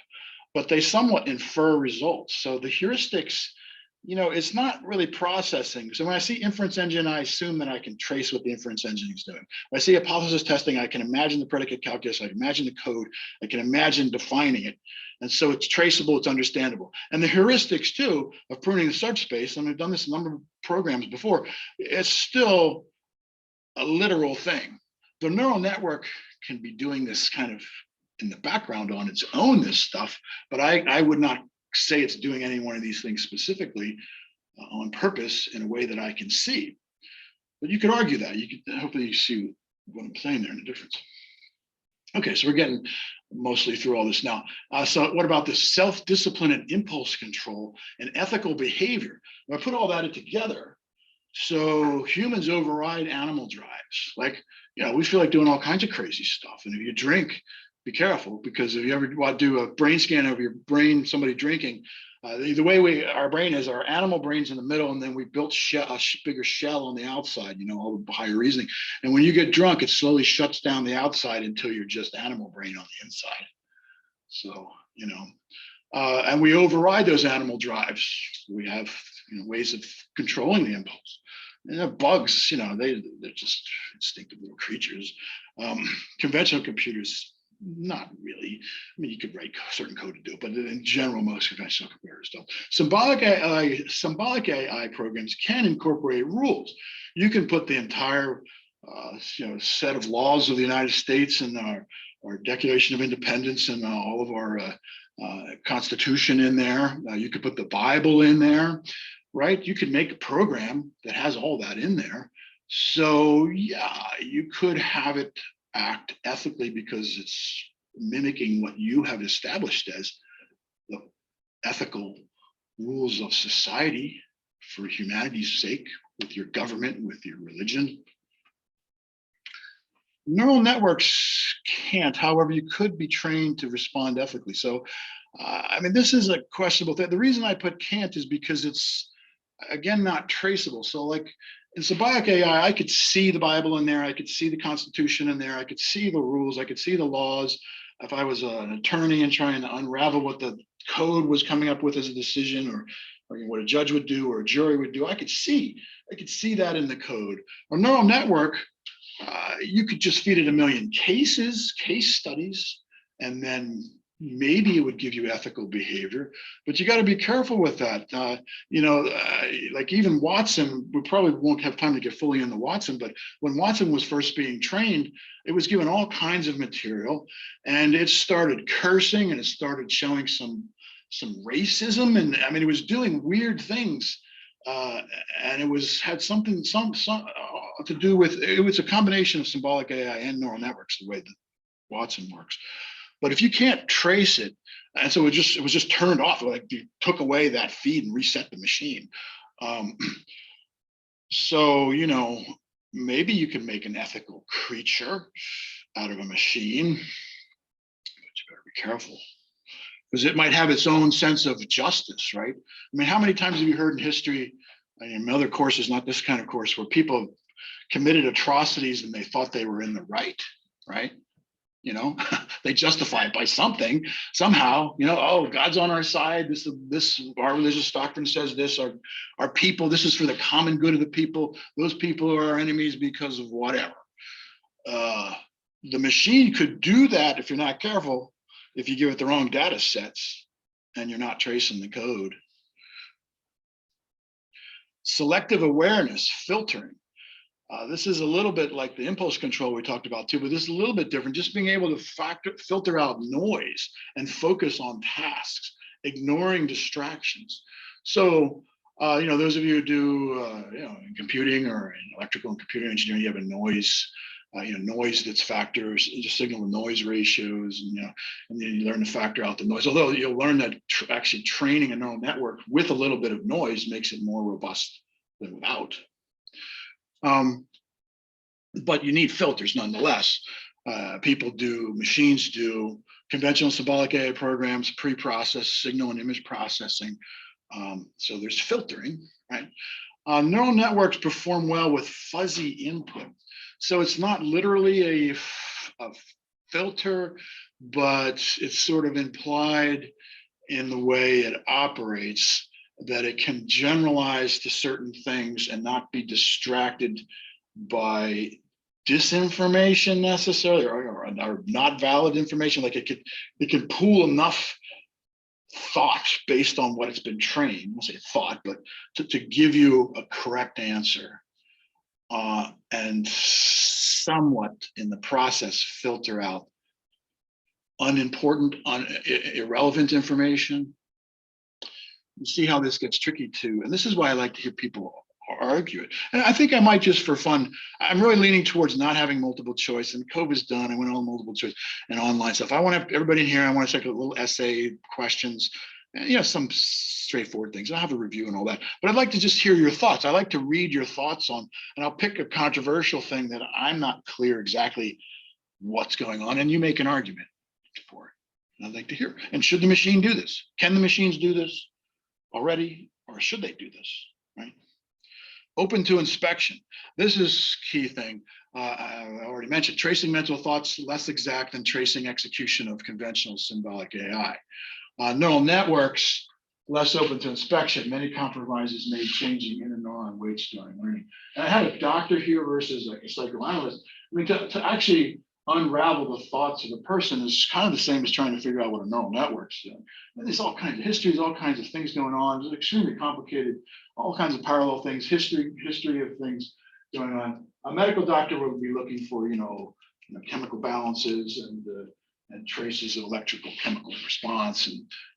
but they somewhat infer results. So the heuristics, it's not really processing. So when I see inference engine, I assume that I can trace what the inference engine is doing. When I see hypothesis testing, I can imagine the predicate calculus, I can imagine the code, I can imagine defining it. And so it's traceable, it's understandable. And the heuristics too of pruning the subspace, and I've done this in a number of programs before, it's still a literal thing. The neural network can be doing this kind of in the background on its own this stuff, but I would not say it's doing any one of these things specifically on purpose in a way that I can see. But you could argue that. You could hopefully you see what I'm saying there in the difference. Okay, so we're getting mostly through all this now. So what about this self-discipline and impulse control and ethical behavior? Well, I put all that together. So humans override animal drives. Like, we feel like doing all kinds of crazy stuff. And if you drink, be careful, because if you ever want to do a brain scan of your brain, somebody drinking, the way our brain is, our animal brain's in the middle, and then we built a bigger shell on the outside, all the higher reasoning. And when you get drunk, it slowly shuts down the outside until you're just animal brain on the inside. So, and we override those animal drives. We have ways of controlling the impulse. And bugs, they're just instinctive little creatures. Conventional computers, not really. I mean, you could write certain code to do it, but in general, most conventional computers don't. Symbolic AI programs can incorporate rules. You can put the entire set of laws of the United States and our Declaration of Independence and all of our Constitution in there. You could put the Bible in there, right? You could make a program that has all that in there. So yeah, you could have it act ethically because it's mimicking what you have established as the ethical rules of society for humanity's sake, with your government, with your religion. Neural networks can't, however, you could be trained to respond ethically. So, this is a questionable thing. The reason I put can't is because it's, again, not traceable. So like in Symbolic AI, I could see the Bible in there. I could see the Constitution in there. I could see the rules. I could see the laws. If I was an attorney and trying to unravel what the code was coming up with as a decision, or what a judge would do or a jury would do, I could see that in the code. A neural network, you could just feed it a million case studies, and then maybe it would give you ethical behavior, but you got to be careful with that. Like even Watson, we probably won't have time to get fully into Watson, but when Watson was first being trained, it was given all kinds of material, and it started cursing, and it started showing some racism, and it was doing weird things, and it had something to do with, it was a combination of symbolic AI and neural networks, the way that Watson works. But if you can't trace it, and so it was just turned off, like you took away that feed and reset the machine. So, maybe you can make an ethical creature out of a machine, but you better be careful, because it might have its own sense of justice, right? How many times have you heard in history, in other courses, not this kind of course, where people committed atrocities and they thought they were in the right? They justify it by something, somehow, oh, God's on our side. This our religious doctrine says this, our people, this is for the common good of the people. Those people are our enemies because of whatever. The machine could do that if you're not careful, if you give it the wrong data sets and you're not tracing the code. Selective awareness, filtering. This is a little bit like the impulse control we talked about too, but this is a little bit different. Just being able to filter out noise and focus on tasks, ignoring distractions. So, those of you who do, in computing or in electrical and computer engineering, you have a noise, noise that's factors, just signal and noise ratios, and then you learn to factor out the noise. Although you'll learn that actually training a neural network with a little bit of noise makes it more robust than without. But you need filters nonetheless. Machines do, conventional symbolic AI programs, pre-process signal and image processing. So there's filtering, right? Neural networks perform well with fuzzy input. So it's not literally a filter, but it's sort of implied in the way it operates, that it can generalize to certain things and not be distracted by disinformation necessarily, or not valid information. Like it can pool enough thought based on what it's been trained, I won't say thought, but to give you a correct answer, and somewhat in the process filter out unimportant, irrelevant information. You see how this gets tricky too. And this is why I like to hear people argue it. And I think I might just for fun, I'm really leaning towards not having multiple choice, and COVID's done. I went on multiple choice and online stuff. I want to have everybody in here. I want to take a little essay, questions, and some straightforward things. I'll have a review and all that, but I'd like to just hear your thoughts. I like to read your thoughts on, and I'll pick a controversial thing that I'm not clear exactly what's going on, and you make an argument for it. And I'd like to hear. And should the machine do this? Can the machines do this already, or should they do this? Right? Open to inspection. This is key thing. I already mentioned tracing mental thoughts less exact than tracing execution of conventional symbolic AI. Neural networks less open to inspection. Many compromises made changing inner neuron weights during learning. And I had a doctor here versus like a psychoanalyst. I mean, to actually unravel the thoughts of a person is kind of the same as trying to figure out what a neural network's doing. And there's all kinds of histories, all kinds of things going on. It's extremely complicated, all kinds of parallel things, history of things going on. A medical doctor would be looking for, chemical balances and traces of electrical chemical response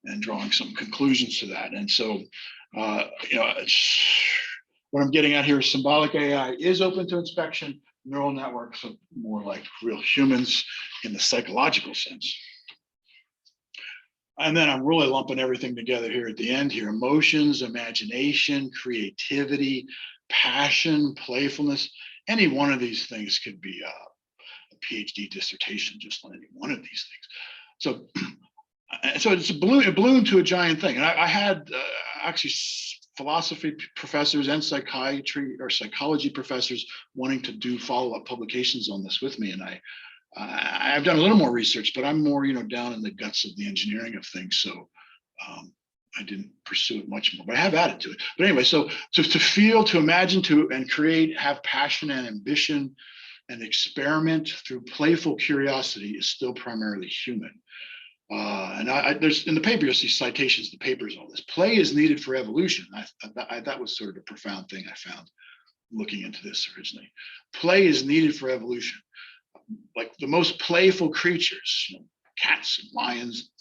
and drawing some conclusions to that. And so, what I'm getting at here is symbolic AI is open to inspection. Neural networks are more like real humans in the psychological sense. And then I'm really lumping everything together here at the end here: emotions, imagination, creativity, passion, playfulness. Any one of these things could be a PhD dissertation, just on any one of these things. So it's a balloon to a giant thing. And I had actually philosophy professors and psychiatry or psychology professors wanting to do follow-up publications on this with me. And I've done a little more research, but I'm more, down in the guts of the engineering of things. So I didn't pursue it much more, but I have added to it. But anyway, so to feel, to imagine, to and create, have passion and ambition and experiment through playful curiosity is still primarily human. And there's in the paper, you'll see citations to papers on this. Play is needed for evolution. That was sort of a profound thing I found looking into this originally. Play is needed for evolution. Like the most playful creatures, cats, lions,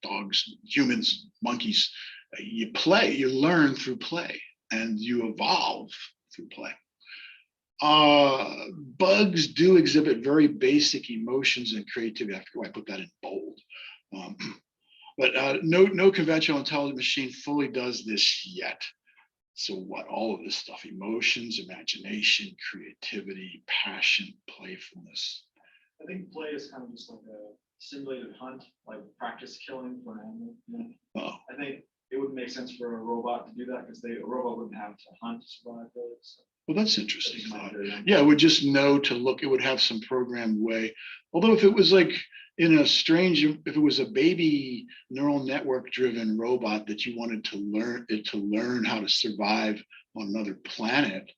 dogs, humans, monkeys, you play, you learn through play, and you evolve through play. Bugs do exhibit very basic emotions and creativity. I forget why I put that in bold. But no conventional intelligent machine fully does this yet. So what? All of this stuff: emotions, imagination, creativity, passion, playfulness. I think play is kind of just like a simulated hunt, like practice killing for an animal. Oh. I think it would make sense for a robot to do that because a robot wouldn't have to hunt to survive those. So well, that's interesting. Yeah, it would just know to look. It would have some programmed way. Although if it was like in a strange, if it was a baby neural network driven robot that you wanted to learn how to survive on another planet,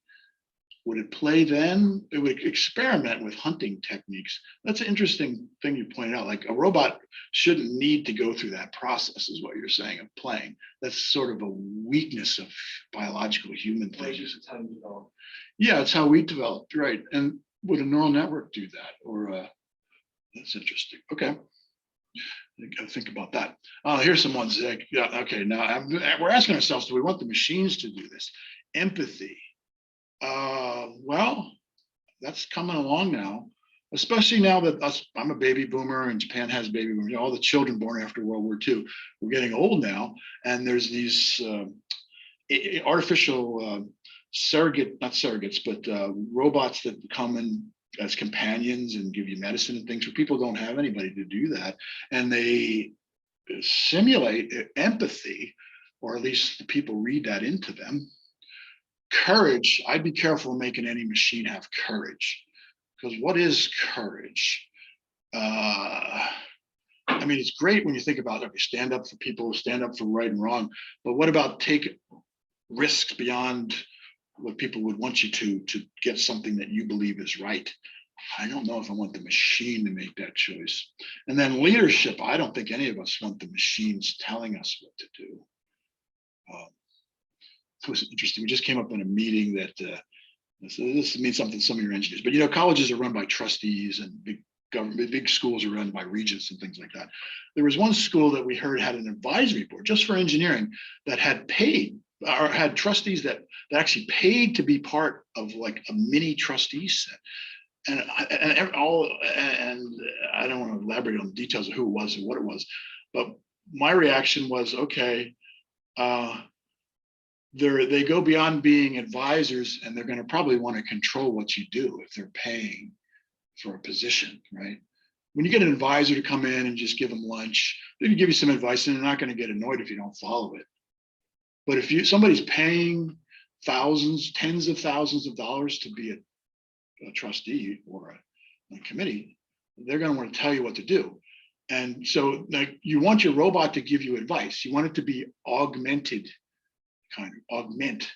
would it play then? It would experiment with hunting techniques. That's an interesting thing you pointed out. Like a robot shouldn't need to go through that process, is what you're saying, of playing. That's sort of a weakness of biological human things. It's how you develop. Yeah, it's how we developed, right? And would a neural network do that? Or that's interesting. Okay, I gotta think about that. Here's some ones. Yeah, okay. Now we're asking ourselves: do we want the machines to do this? Empathy. Well, that's coming along now, especially now that I'm a baby boomer and Japan has baby boomers. All the children born after World War II, we're getting old now, and there's these artificial not surrogates, but robots that come in as companions and give you medicine and things, where people don't have anybody to do that, and they simulate empathy, or at least the people read that into them. Courage, I'd be careful making any machine have courage, because what is courage? I mean, it's great when you think about, okay, stand up for people, stand up for right and wrong, but what about take risks beyond what people would want you to get something that you believe is right? I don't know if I want the machine to make that choice. And then leadership, I don't think any of us want the machines telling us what to do. It was interesting. We just came up in a meeting that this means something to some of your engineers, but colleges are run by trustees and big government, big schools are run by regents and things like that. There was one school that we heard had an advisory board just for engineering that had paid or had trustees that actually paid to be part of like a mini trustee set. And I don't want to elaborate on the details of who it was and what it was, but my reaction was, okay, they go beyond being advisors, and they're going to probably want to control what you do if they're paying for a position, right? When you get an advisor to come in and just give them lunch, they can give you some advice, and they're not going to get annoyed if you don't follow it. But if somebody's paying thousands, tens of thousands of dollars to be a trustee or a committee, they're going to want to tell you what to do. And so like, you want your robot to give you advice. You want it to be augmented, kind of augment,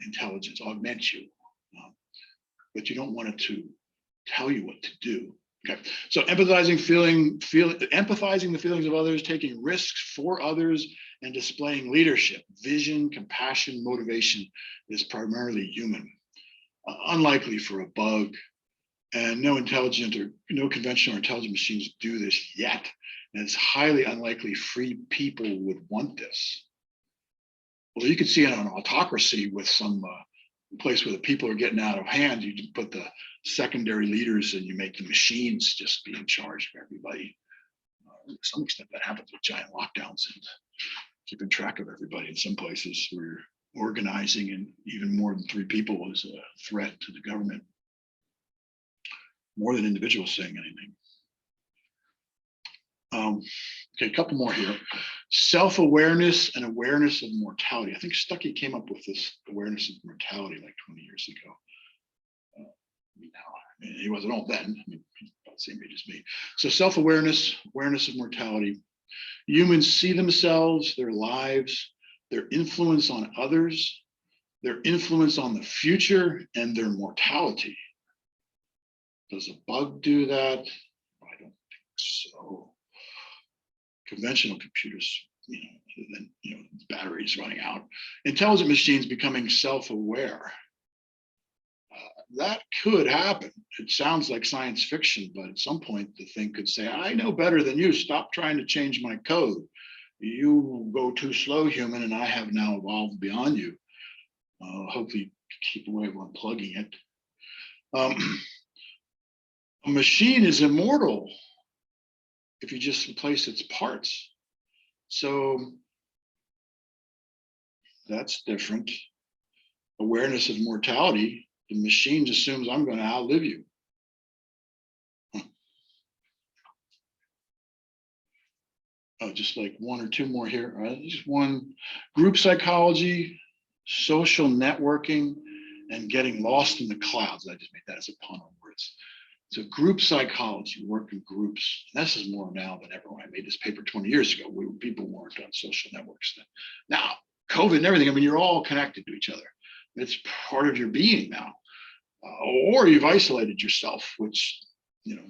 intelligence, augment you. But you don't want it to tell you what to do. Okay, so empathizing the feelings of others, taking risks for others, and displaying leadership, vision, compassion, motivation is primarily human. Unlikely for a bug, and no conventional or intelligent machines do this yet. And it's highly unlikely free people would want this. Well, you could see it on autocracy with some place where the people are getting out of hand. You put the secondary leaders and you make the machines just be in charge of everybody. To some extent, that happens with giant lockdowns and keeping track of everybody. In some places, where organizing and even more than 3 people is a threat to the government, more than individuals saying anything. Okay, a couple more here. Self-awareness and awareness of mortality. I think Stuckey came up with this awareness of mortality like 20 years ago. He wasn't old then. I mean, he's about the same age as me. So self-awareness, awareness of mortality. Humans see themselves, their lives, their influence on others, their influence on the future, and their mortality. Does a bug do that? I don't think so. Conventional computers, then batteries running out. Intelligent machines becoming self-aware. That could happen. It sounds like science fiction, but at some point the thing could say, I know better than you. Stop trying to change my code. You go too slow, human, and I have now evolved beyond you. Hopefully keep away from unplugging it. A machine is immortal if you just replace its parts. So that's different. Awareness of mortality. The machine assumes I'm going to outlive you. Oh, just like 1 or 2 more here. All right, just one. Group psychology, social networking, and getting lost in the clouds. I just made that as a pun on words. So group psychology, work in groups. And this is more now than ever. When I made this paper 20 years ago, people weren't on social networks then. Now, COVID and everything, I mean, you're all connected to each other. It's part of your being now. Or you've isolated yourself, which, you have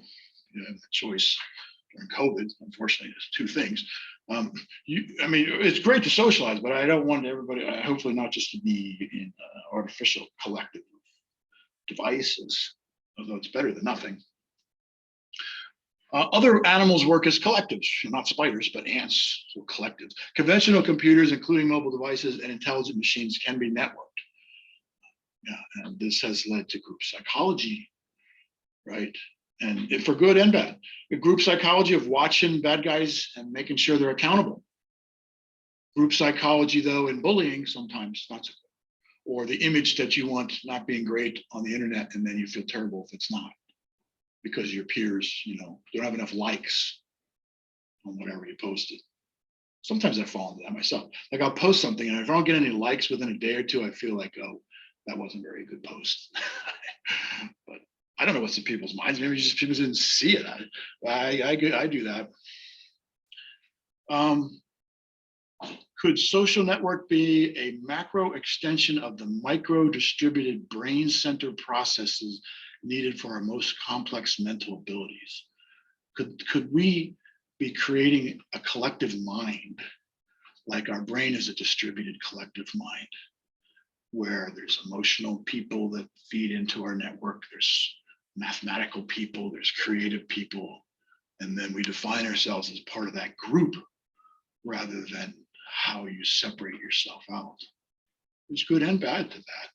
the choice during COVID. Unfortunately, there's 2 things. It's great to socialize, but I don't want everybody, hopefully not just to be in artificial collective devices, although it's better than nothing. Other animals work as collectives, not spiders, but ants, so collectives. Conventional computers, including mobile devices and intelligent machines, can be networked. Yeah, and this has led to group psychology, right? And for good and bad. The group psychology of watching bad guys and making sure they're accountable. Group psychology, though, in bullying, sometimes not so good. Or the image that you want not being great on the internet, and then you feel terrible if it's not, because your peers, don't have enough likes on whatever you posted. Sometimes I fall into that myself. Like I'll post something, and if I don't get any likes within a day or 2, I feel like, oh, that wasn't a very good post. But I don't know what's in people's minds. Maybe just people didn't see it. I do that. Could social network be a macro extension of the micro distributed brain center processes needed for our most complex mental abilities? Could we be creating a collective mind, like our brain is a distributed collective mind, where there's emotional people that feed into our network, there's mathematical people, there's creative people, and then we define ourselves as part of that group rather than how you separate yourself out. There's good and bad to that.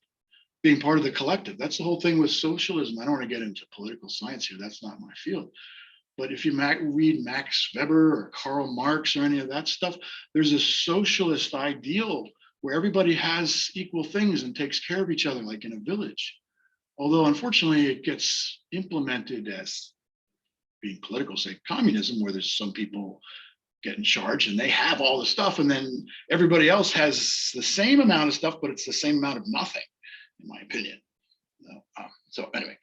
Being part of the collective, that's the whole thing with socialism. I don't want to get into political science here, that's not my field. But if you read Max Weber or Karl Marx or any of that stuff, there's a socialist ideal where everybody has equal things and takes care of each other like in a village. Although unfortunately it gets implemented as being political, say communism, where there's some people get in charge and they have all the stuff, and then everybody else has the same amount of stuff, but it's the same amount of nothing, in my opinion. So anyway,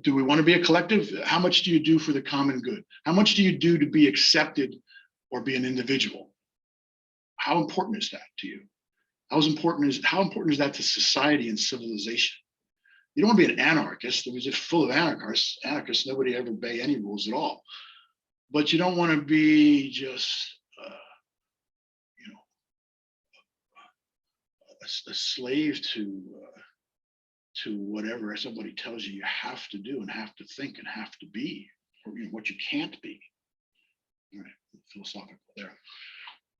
do we want to be a collective? How much do you do for the common good? How much do you do to be accepted or be an individual? How important is that to you? How important is that to society and civilization? You don't want to be an anarchist. It was just full of anarchists. Nobody ever obey any rules at all. But you don't want to be just, a slave to whatever somebody tells you have to do and have to think and have to be, or what you can't be. All right, philosophical there.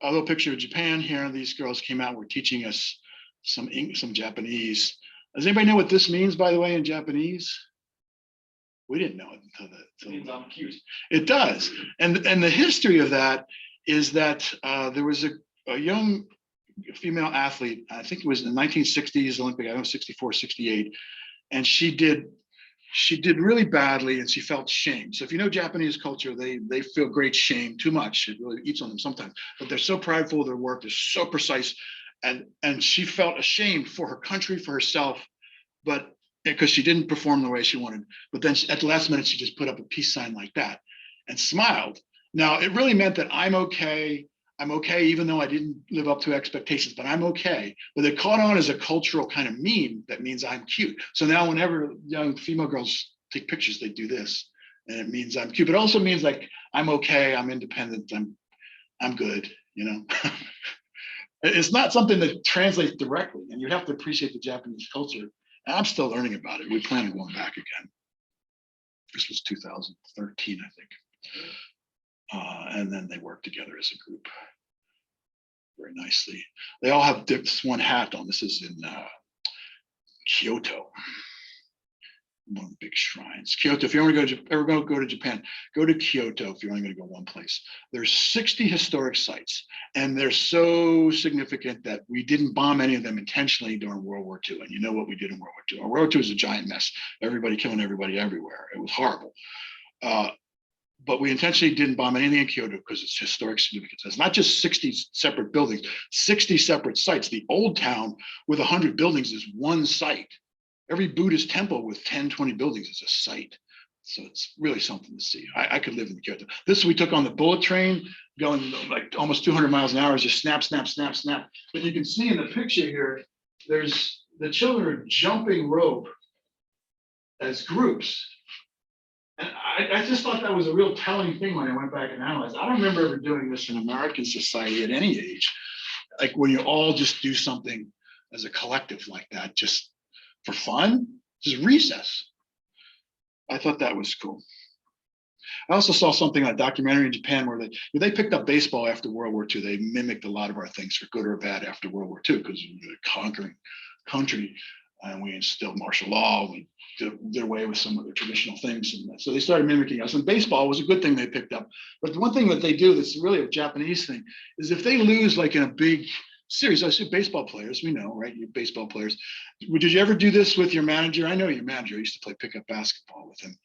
A little picture of Japan here. These girls came out, were teaching us some Japanese. Does anybody know what this means, by the way, in Japanese? We didn't know it until It means I'm cute. It does. And the history of that is that there was a young female athlete, I think it was in the 1960s Olympic, I don't know, 64, 68, and she did really badly and she felt shame. So if you know Japanese culture, they feel great shame too much. It really eats on them sometimes, but they're so prideful of their work, they're so precise. And she felt ashamed for her country, for herself, but because she didn't perform the way she wanted. But then at the last minute, she just put up a peace sign like that and smiled. Now, it really meant that I'm okay. I'm okay, even though I didn't live up to expectations, but I'm okay. But it caught on as a cultural kind of meme that means I'm cute. So now whenever young female girls take pictures, they do this, and it means I'm cute. But it also means like, I'm okay, I'm independent, I'm good, It's not something that translates directly, and you have to appreciate the Japanese culture. And I'm still learning about it. We plan on going back again. This was 2013, I think. And then they work together as a group very nicely. They all have this one hat on. This is in Kyoto, one of the big shrines. Kyoto, if you ever go to Japan, go to Kyoto if you're only going to go one place. There's 60 historic sites, and they're so significant that we didn't bomb any of them intentionally during World War II. And you know what we did in World War II. World War II was a giant mess. Everybody killing everybody everywhere. It was horrible. But we intentionally didn't bomb anything in Kyoto because it's historic significance. It's not just 60 separate buildings, 60 separate sites. The old town with 100 buildings is one site. Every Buddhist temple with 10, 20 buildings is a site. So it's really something to see. I could live in Kyoto. This we took on the bullet train, going like almost 200 miles an hour, just snap, snap, snap, snap. But you can see in the picture here, there's the children are jumping rope as groups. And I just thought that was a real telling thing when I went back and analyzed. I don't remember ever doing this in American society at any age. Like when you all just do something as a collective like that, just for fun, just recess. I thought that was cool. I also saw something on a documentary in Japan where they picked up baseball after World War II. They mimicked a lot of our things for good or bad after World War II because we were a conquering country and we instilled martial law. We did away with some of the traditional things. And so they started mimicking us. And baseball was a good thing they picked up. But the one thing that they do that's really a Japanese thing is if they lose like in a big series, I see baseball players, we know, right? You baseball players. Did you ever do this with your manager? I know your manager. I used to play pickup basketball with him.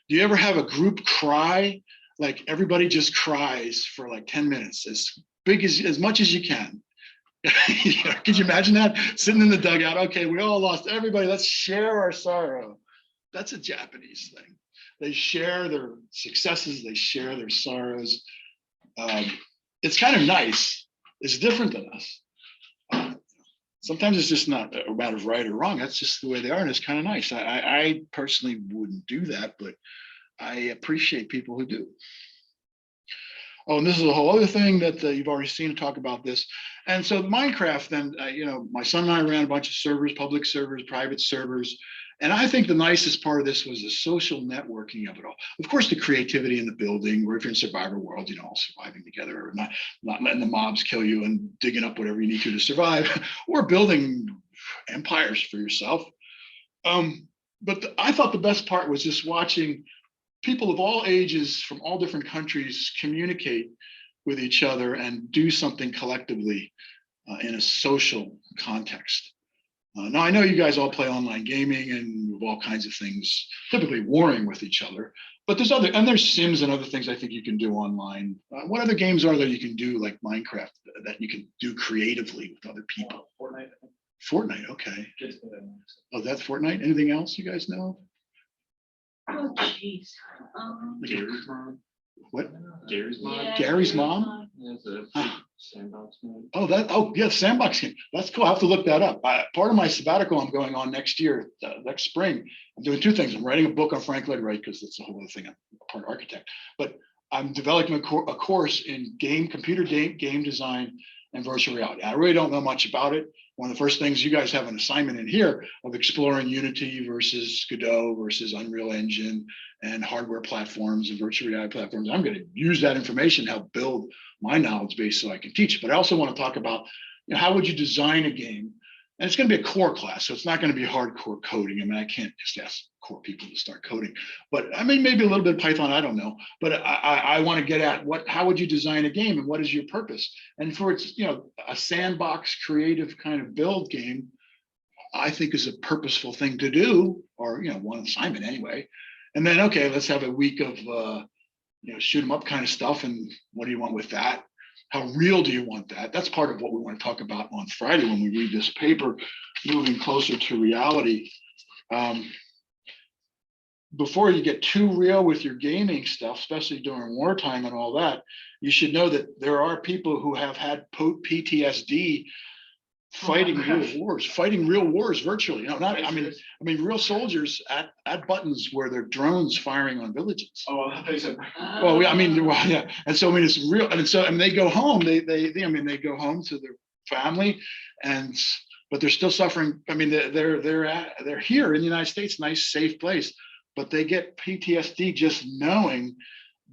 Do you ever have a group cry? Like everybody just cries for like 10 minutes, as much as you can. Could you imagine that? Sitting in the dugout, okay, we all lost, everybody, let's share our sorrow. That's a Japanese thing. They share their successes, they share their sorrows. It's kind of nice. It's different than us. Sometimes it's just not a matter of right or wrong. That's just the way they are, and it's kind of nice. I personally wouldn't do that, but I appreciate people who do. Oh, and this is a whole other thing that you've already seen to talk about this. And so Minecraft, then, my son and I ran a bunch of servers, public servers, private servers, And I think the nicest part of this was the social networking of it all. Of course, the creativity in the building, or if you're in survivor world, all surviving together, or not letting the mobs kill you and digging up whatever you need to survive, or building empires for yourself. But I thought the best part was just watching people of all ages from all different countries communicate with each other and do something collectively in a social context. Now, I know you guys all play online gaming and all kinds of things, typically warring with each other, but there's Sims and other things I think you can do online. What other games are there you can do, like Minecraft, that you can do creatively with other people? Fortnite. Fortnite, okay. Kids play that. Oh, that's Fortnite. Anything else you guys know? Oh, jeez. Gary's mom. What? Gary's mom. Yeah, Gary's mom? That's a big sandbox mode. Oh yeah, Sandbox game. That's cool. I have to look that up. Part of my sabbatical I'm going on next year, next spring. I'm doing two things. I'm writing a book on Frank Lloyd Wright, because that's the whole other thing. I'm a part architect, but I'm developing a course in computer game design and virtual reality. I really don't know much about it. One of the first things, you guys have an assignment in here of exploring Unity versus Godot versus Unreal Engine and hardware platforms and virtual reality platforms. I'm going to use that information to help build my knowledge base so I can teach. But I also want to talk about, how would you design a game? And it's going to be a core class, so it's not going to be hardcore coding. I mean, I can't just ask core people to start coding, but I mean, maybe a little bit of Python, I don't know. But I want to get at how would you design a game and what is your purpose? And for it's, a sandbox creative kind of build game, I think is a purposeful thing to do, or, one assignment anyway. And then, okay, let's have a week of, shoot 'em up kind of stuff. And what do you want with that? How real do you want that? That's part of what we want to talk about on Friday when we read this paper, moving closer to reality. Before you get too real with your gaming stuff, especially during wartime and all that, you should know that there are people who have had PTSD fighting real wars virtually. Real soldiers at buttons where there are drones firing on villages. Oh, I thought you said. Yeah. And so it's real. And so they go home. They go home to their family, but they're still suffering. They're here in the United States, nice safe place, but they get PTSD just knowing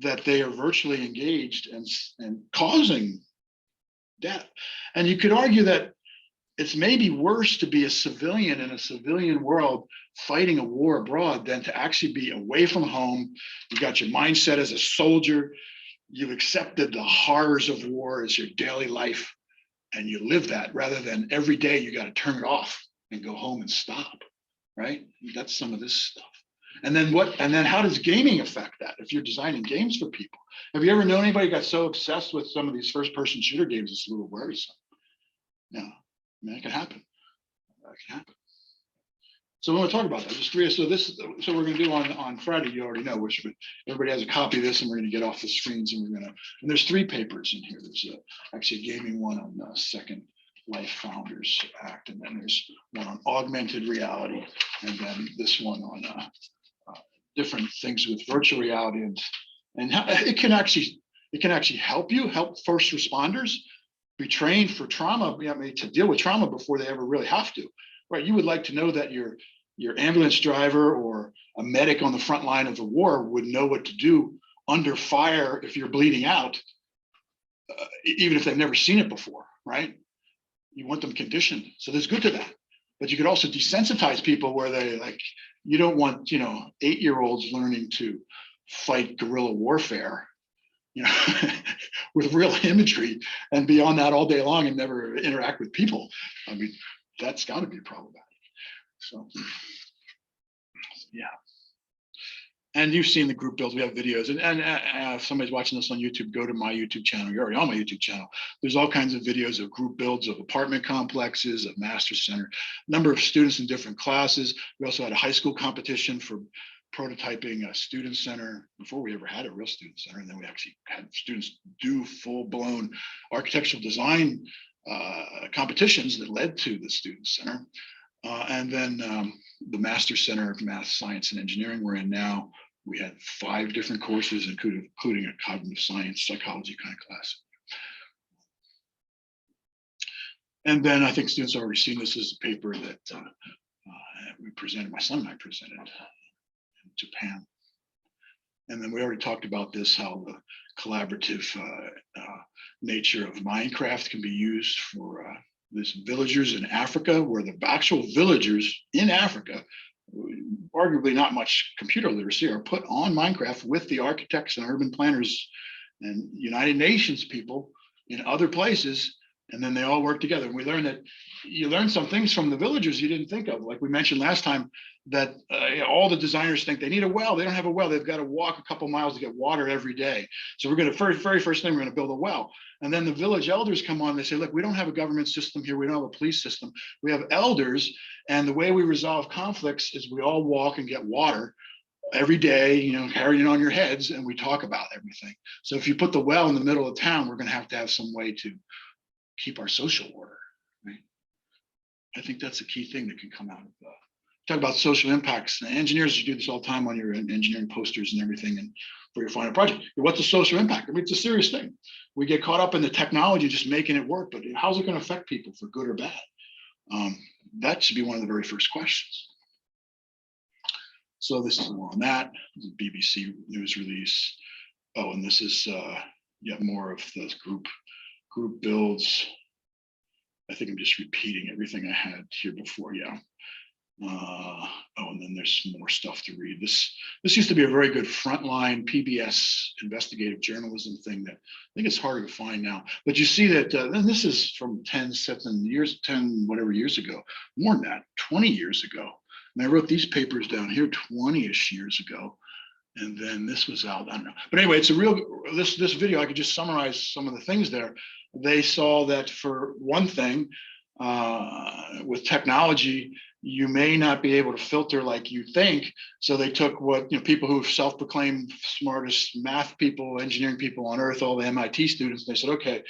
that they are virtually engaged and causing death. And you could argue that it's maybe worse to be a civilian in a civilian world fighting a war abroad than to actually be away from home. You got your mindset as a soldier. You've accepted the horrors of war as your daily life, and you live that rather than every day you got to turn it off and go home and stop, right? That's some of this stuff. And then how does gaming affect that? If you're designing games for people, have you ever known anybody who got so obsessed with some of these first-person shooter games it's a little worrisome? No. That can happen. So we want to talk about that. There's three. So we're going to do on Friday. You already know, which everybody has a copy of this, and we're going to get off the screens, and and there's three papers in here. There's actually a gaming one on the Second Life Founders Act, and then there's one on augmented reality, and then this one on different things with virtual reality, and how it can actually help first responders be trained for trauma, to deal with trauma before they ever really have to, right? You would like to know that your ambulance driver or a medic on the front line of the war would know what to do under fire if you're bleeding out, even if they've never seen it before, right? You want them conditioned, so there's good to that. But you could also desensitize people where you don't want 8-year-olds learning to fight guerrilla warfare, with real imagery and be on that all day long and never interact with people. That's got to be problematic. So, yeah. And you've seen the group builds. We have videos, and if somebody's watching this on YouTube, go to my YouTube channel. You're already on my YouTube channel. There's all kinds of videos of group builds of apartment complexes, of master center, number of students in different classes. We also had a high school competition for prototyping a student center before we ever had a real student center, and then we actually had students do full-blown architectural design competitions that led to the student center, and then the master center of math, science, and engineering we're in now. We had 5 different courses, including a cognitive science psychology kind of class. And then I think students have already seen this as a paper that We presented, my son and I presented in Japan. And then we already talked about this, how the collaborative nature of Minecraft can be used for these villagers in Africa, where the actual villagers in Africa, arguably not much computer literacy, are put on Minecraft with the architects and urban planners and United Nations people in other places, and then they all work together. And we learned that you learn some things from the villagers you didn't think of. Like we mentioned last time, that all the designers think they need a well. They don't have a well. They've got to walk a couple miles to get water every day. So we're going to, very first thing, we're going to build a well. And then the village elders come on, they say, look, we don't have a government system here. We don't have a police system. We have elders. And the way we resolve conflicts is we all walk and get water every day, you know, carrying it on your heads, and we talk about everything. So if you put the well in the middle of town, we're going to have some way to keep our social order, right? I think that's a key thing that can come out of talk about social impacts. Engineers, you do this all the time on your engineering posters and everything, and for your final project. What's the social impact? I mean, it's a serious thing. We get caught up in the technology, just making it work, but how's it going to affect people for good or bad? That should be one of the very first questions. So this is more on that. BBC news release. Oh, and this is yet more of those group builds. I think I'm just repeating everything I had here before. Yeah. Oh, and then there's some more stuff to read. This used to be a very good frontline PBS investigative journalism thing that I think it's harder to find now. But you see that, and this is from 10 years ago, more than that, 20 years ago. And I wrote these papers down here 20-ish years ago. And then this was out, I don't know. But anyway, it's a real, this video, I could just summarize some of the things there. They saw that, for one thing, with technology, you may not be able to filter like you think. So they took what, you know, people who self-proclaimed smartest math people, engineering people on earth, all the MIT students, and they said, okay,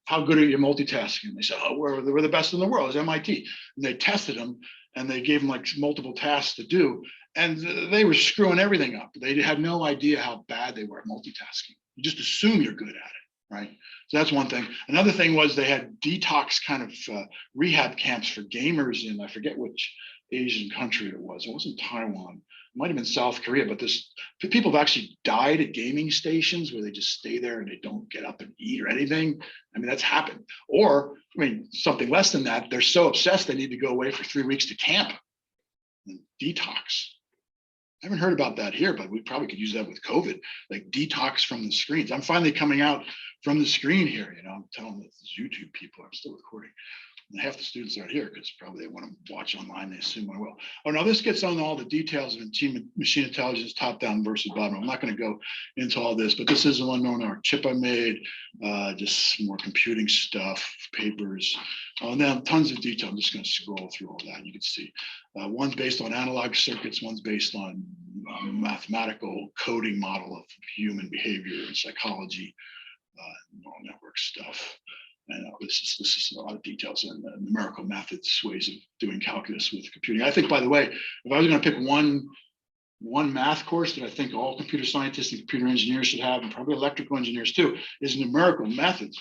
how good are you multitasking? They said, oh, we're the best in the world, it's MIT. And they tested them, and they gave them like multiple tasks to do. And they were screwing everything up. They had no idea how bad they were at multitasking. You just assume you're good at it, right? So that's one thing. Another thing was they had detox kind of rehab camps for gamers in, I forget which Asian country it was. It wasn't Taiwan. It might have been South Korea, but people have actually died at gaming stations where they just stay there and they don't get up and eat or anything. I mean, that's happened. Or, I mean, something less than that, they're so obsessed they need to go away for 3 weeks to camp and detox. I haven't heard about that here, but we probably could use that with COVID, like detox from the screens. I'm finally coming out from the screen here. You know, I'm telling the YouTube people I'm still recording. And half the students aren't here because probably they want to watch online. They assume I will. Oh, now this gets on all the details of machine intelligence, top down versus bottom. I'm not going to go into all this, but this is the unknown art chip I made, just more computing stuff, papers. And then tons of detail. I'm just going to scroll through all that. You can see one's based on analog circuits, one's based on mathematical coding model of human behavior and psychology, neural network stuff. And this is a lot of details and numerical methods, ways of doing calculus with computing. I think, by the way, if I was going to pick one math course that I think all computer scientists and computer engineers should have, and probably electrical engineers too, is numerical methods,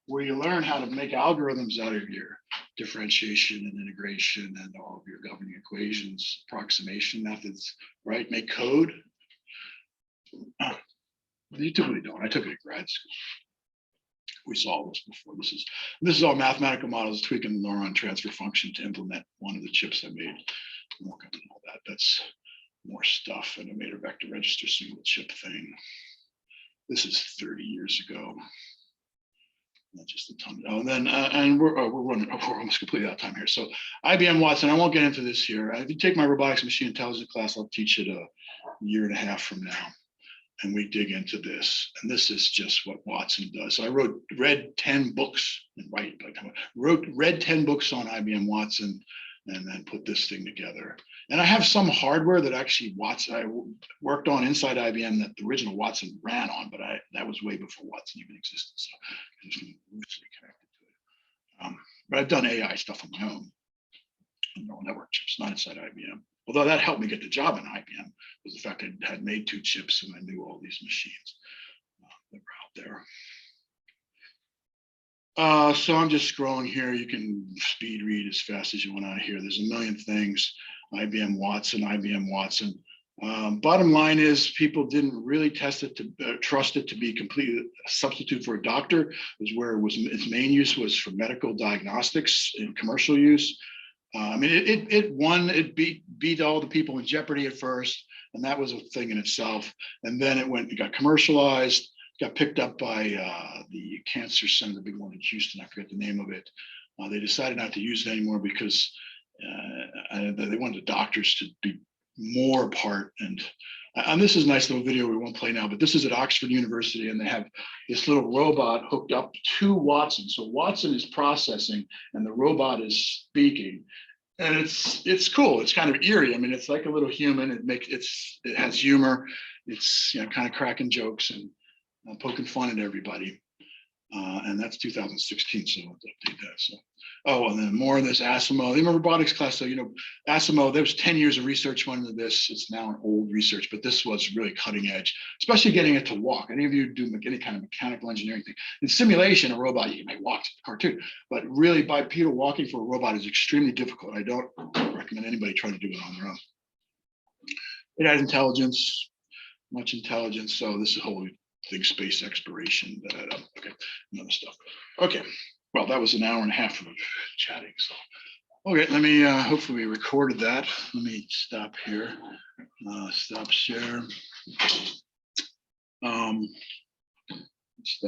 where you learn how to make algorithms out of your differentiation and integration and all of your governing equations, approximation methods, right? Make code. You typically don't. I took it at grad school. We saw this before. This is all mathematical models tweaking the neuron transfer function to implement one of the chips I made. I'm working on all that. That's more stuff. And I made a vector register single chip thing. This is 30 years ago. Not just a ton. Oh, and then and we're almost completely out of time here. So IBM Watson. I won't get into this here. If you take my robotics machine intelligence class, I'll teach it a year and a half from now. And we dig into this, and this is just what Watson does. So I read 10 books and read 10 books on IBM Watson, and then put this thing together. And I have some hardware that actually I worked on inside IBM that the original Watson ran on, but that was way before Watson even existed. So I'm just loosely connected to it. But I've done AI stuff on my own, neural network chips, not inside IBM. Although that helped me get the job in IBM, was the fact I had made 2 chips and I knew all these machines that were out there. So I'm just scrolling here. You can speed read as fast as you want out of here. There's a million things. IBM Watson. Bottom line is people didn't really trust it to be completely a substitute for a doctor. Is where its main use was for medical diagnostics and commercial use. I mean, it beat all the people in jeopardy at first, and that was a thing in itself. And then it got commercialized, got picked up by the cancer center, the big one in Houston. I forget the name of it. They decided not to use it anymore because they wanted the doctors to be more apart. And this is a nice little video we won't play now, but this is at Oxford University, and they have this little robot hooked up to Watson. So Watson is processing and the robot is speaking. And it's cool. It's kind of eerie. I mean, it's like a little human. It has humor. It's kind of cracking jokes and poking fun at everybody. And that's 2016, so I'll update that. So, and then more of this Asimov. In my robotics class, so Asimov, there was 10 years of research went into this. It's now an old research, but this was really cutting edge, especially getting it to walk. Any of you do any kind of mechanical engineering thing. In simulation, a robot, you may walk to the car too, but really bipedal walking for a robot is extremely difficult. I don't recommend anybody try to do it on their own. It has intelligence, much intelligence. So this is whole thing, space exploration. Okay, another stuff. Okay, well, that was an hour and a half of chatting. So, okay, let me. Hopefully, we recorded that. Let me stop here. Stop share. Stop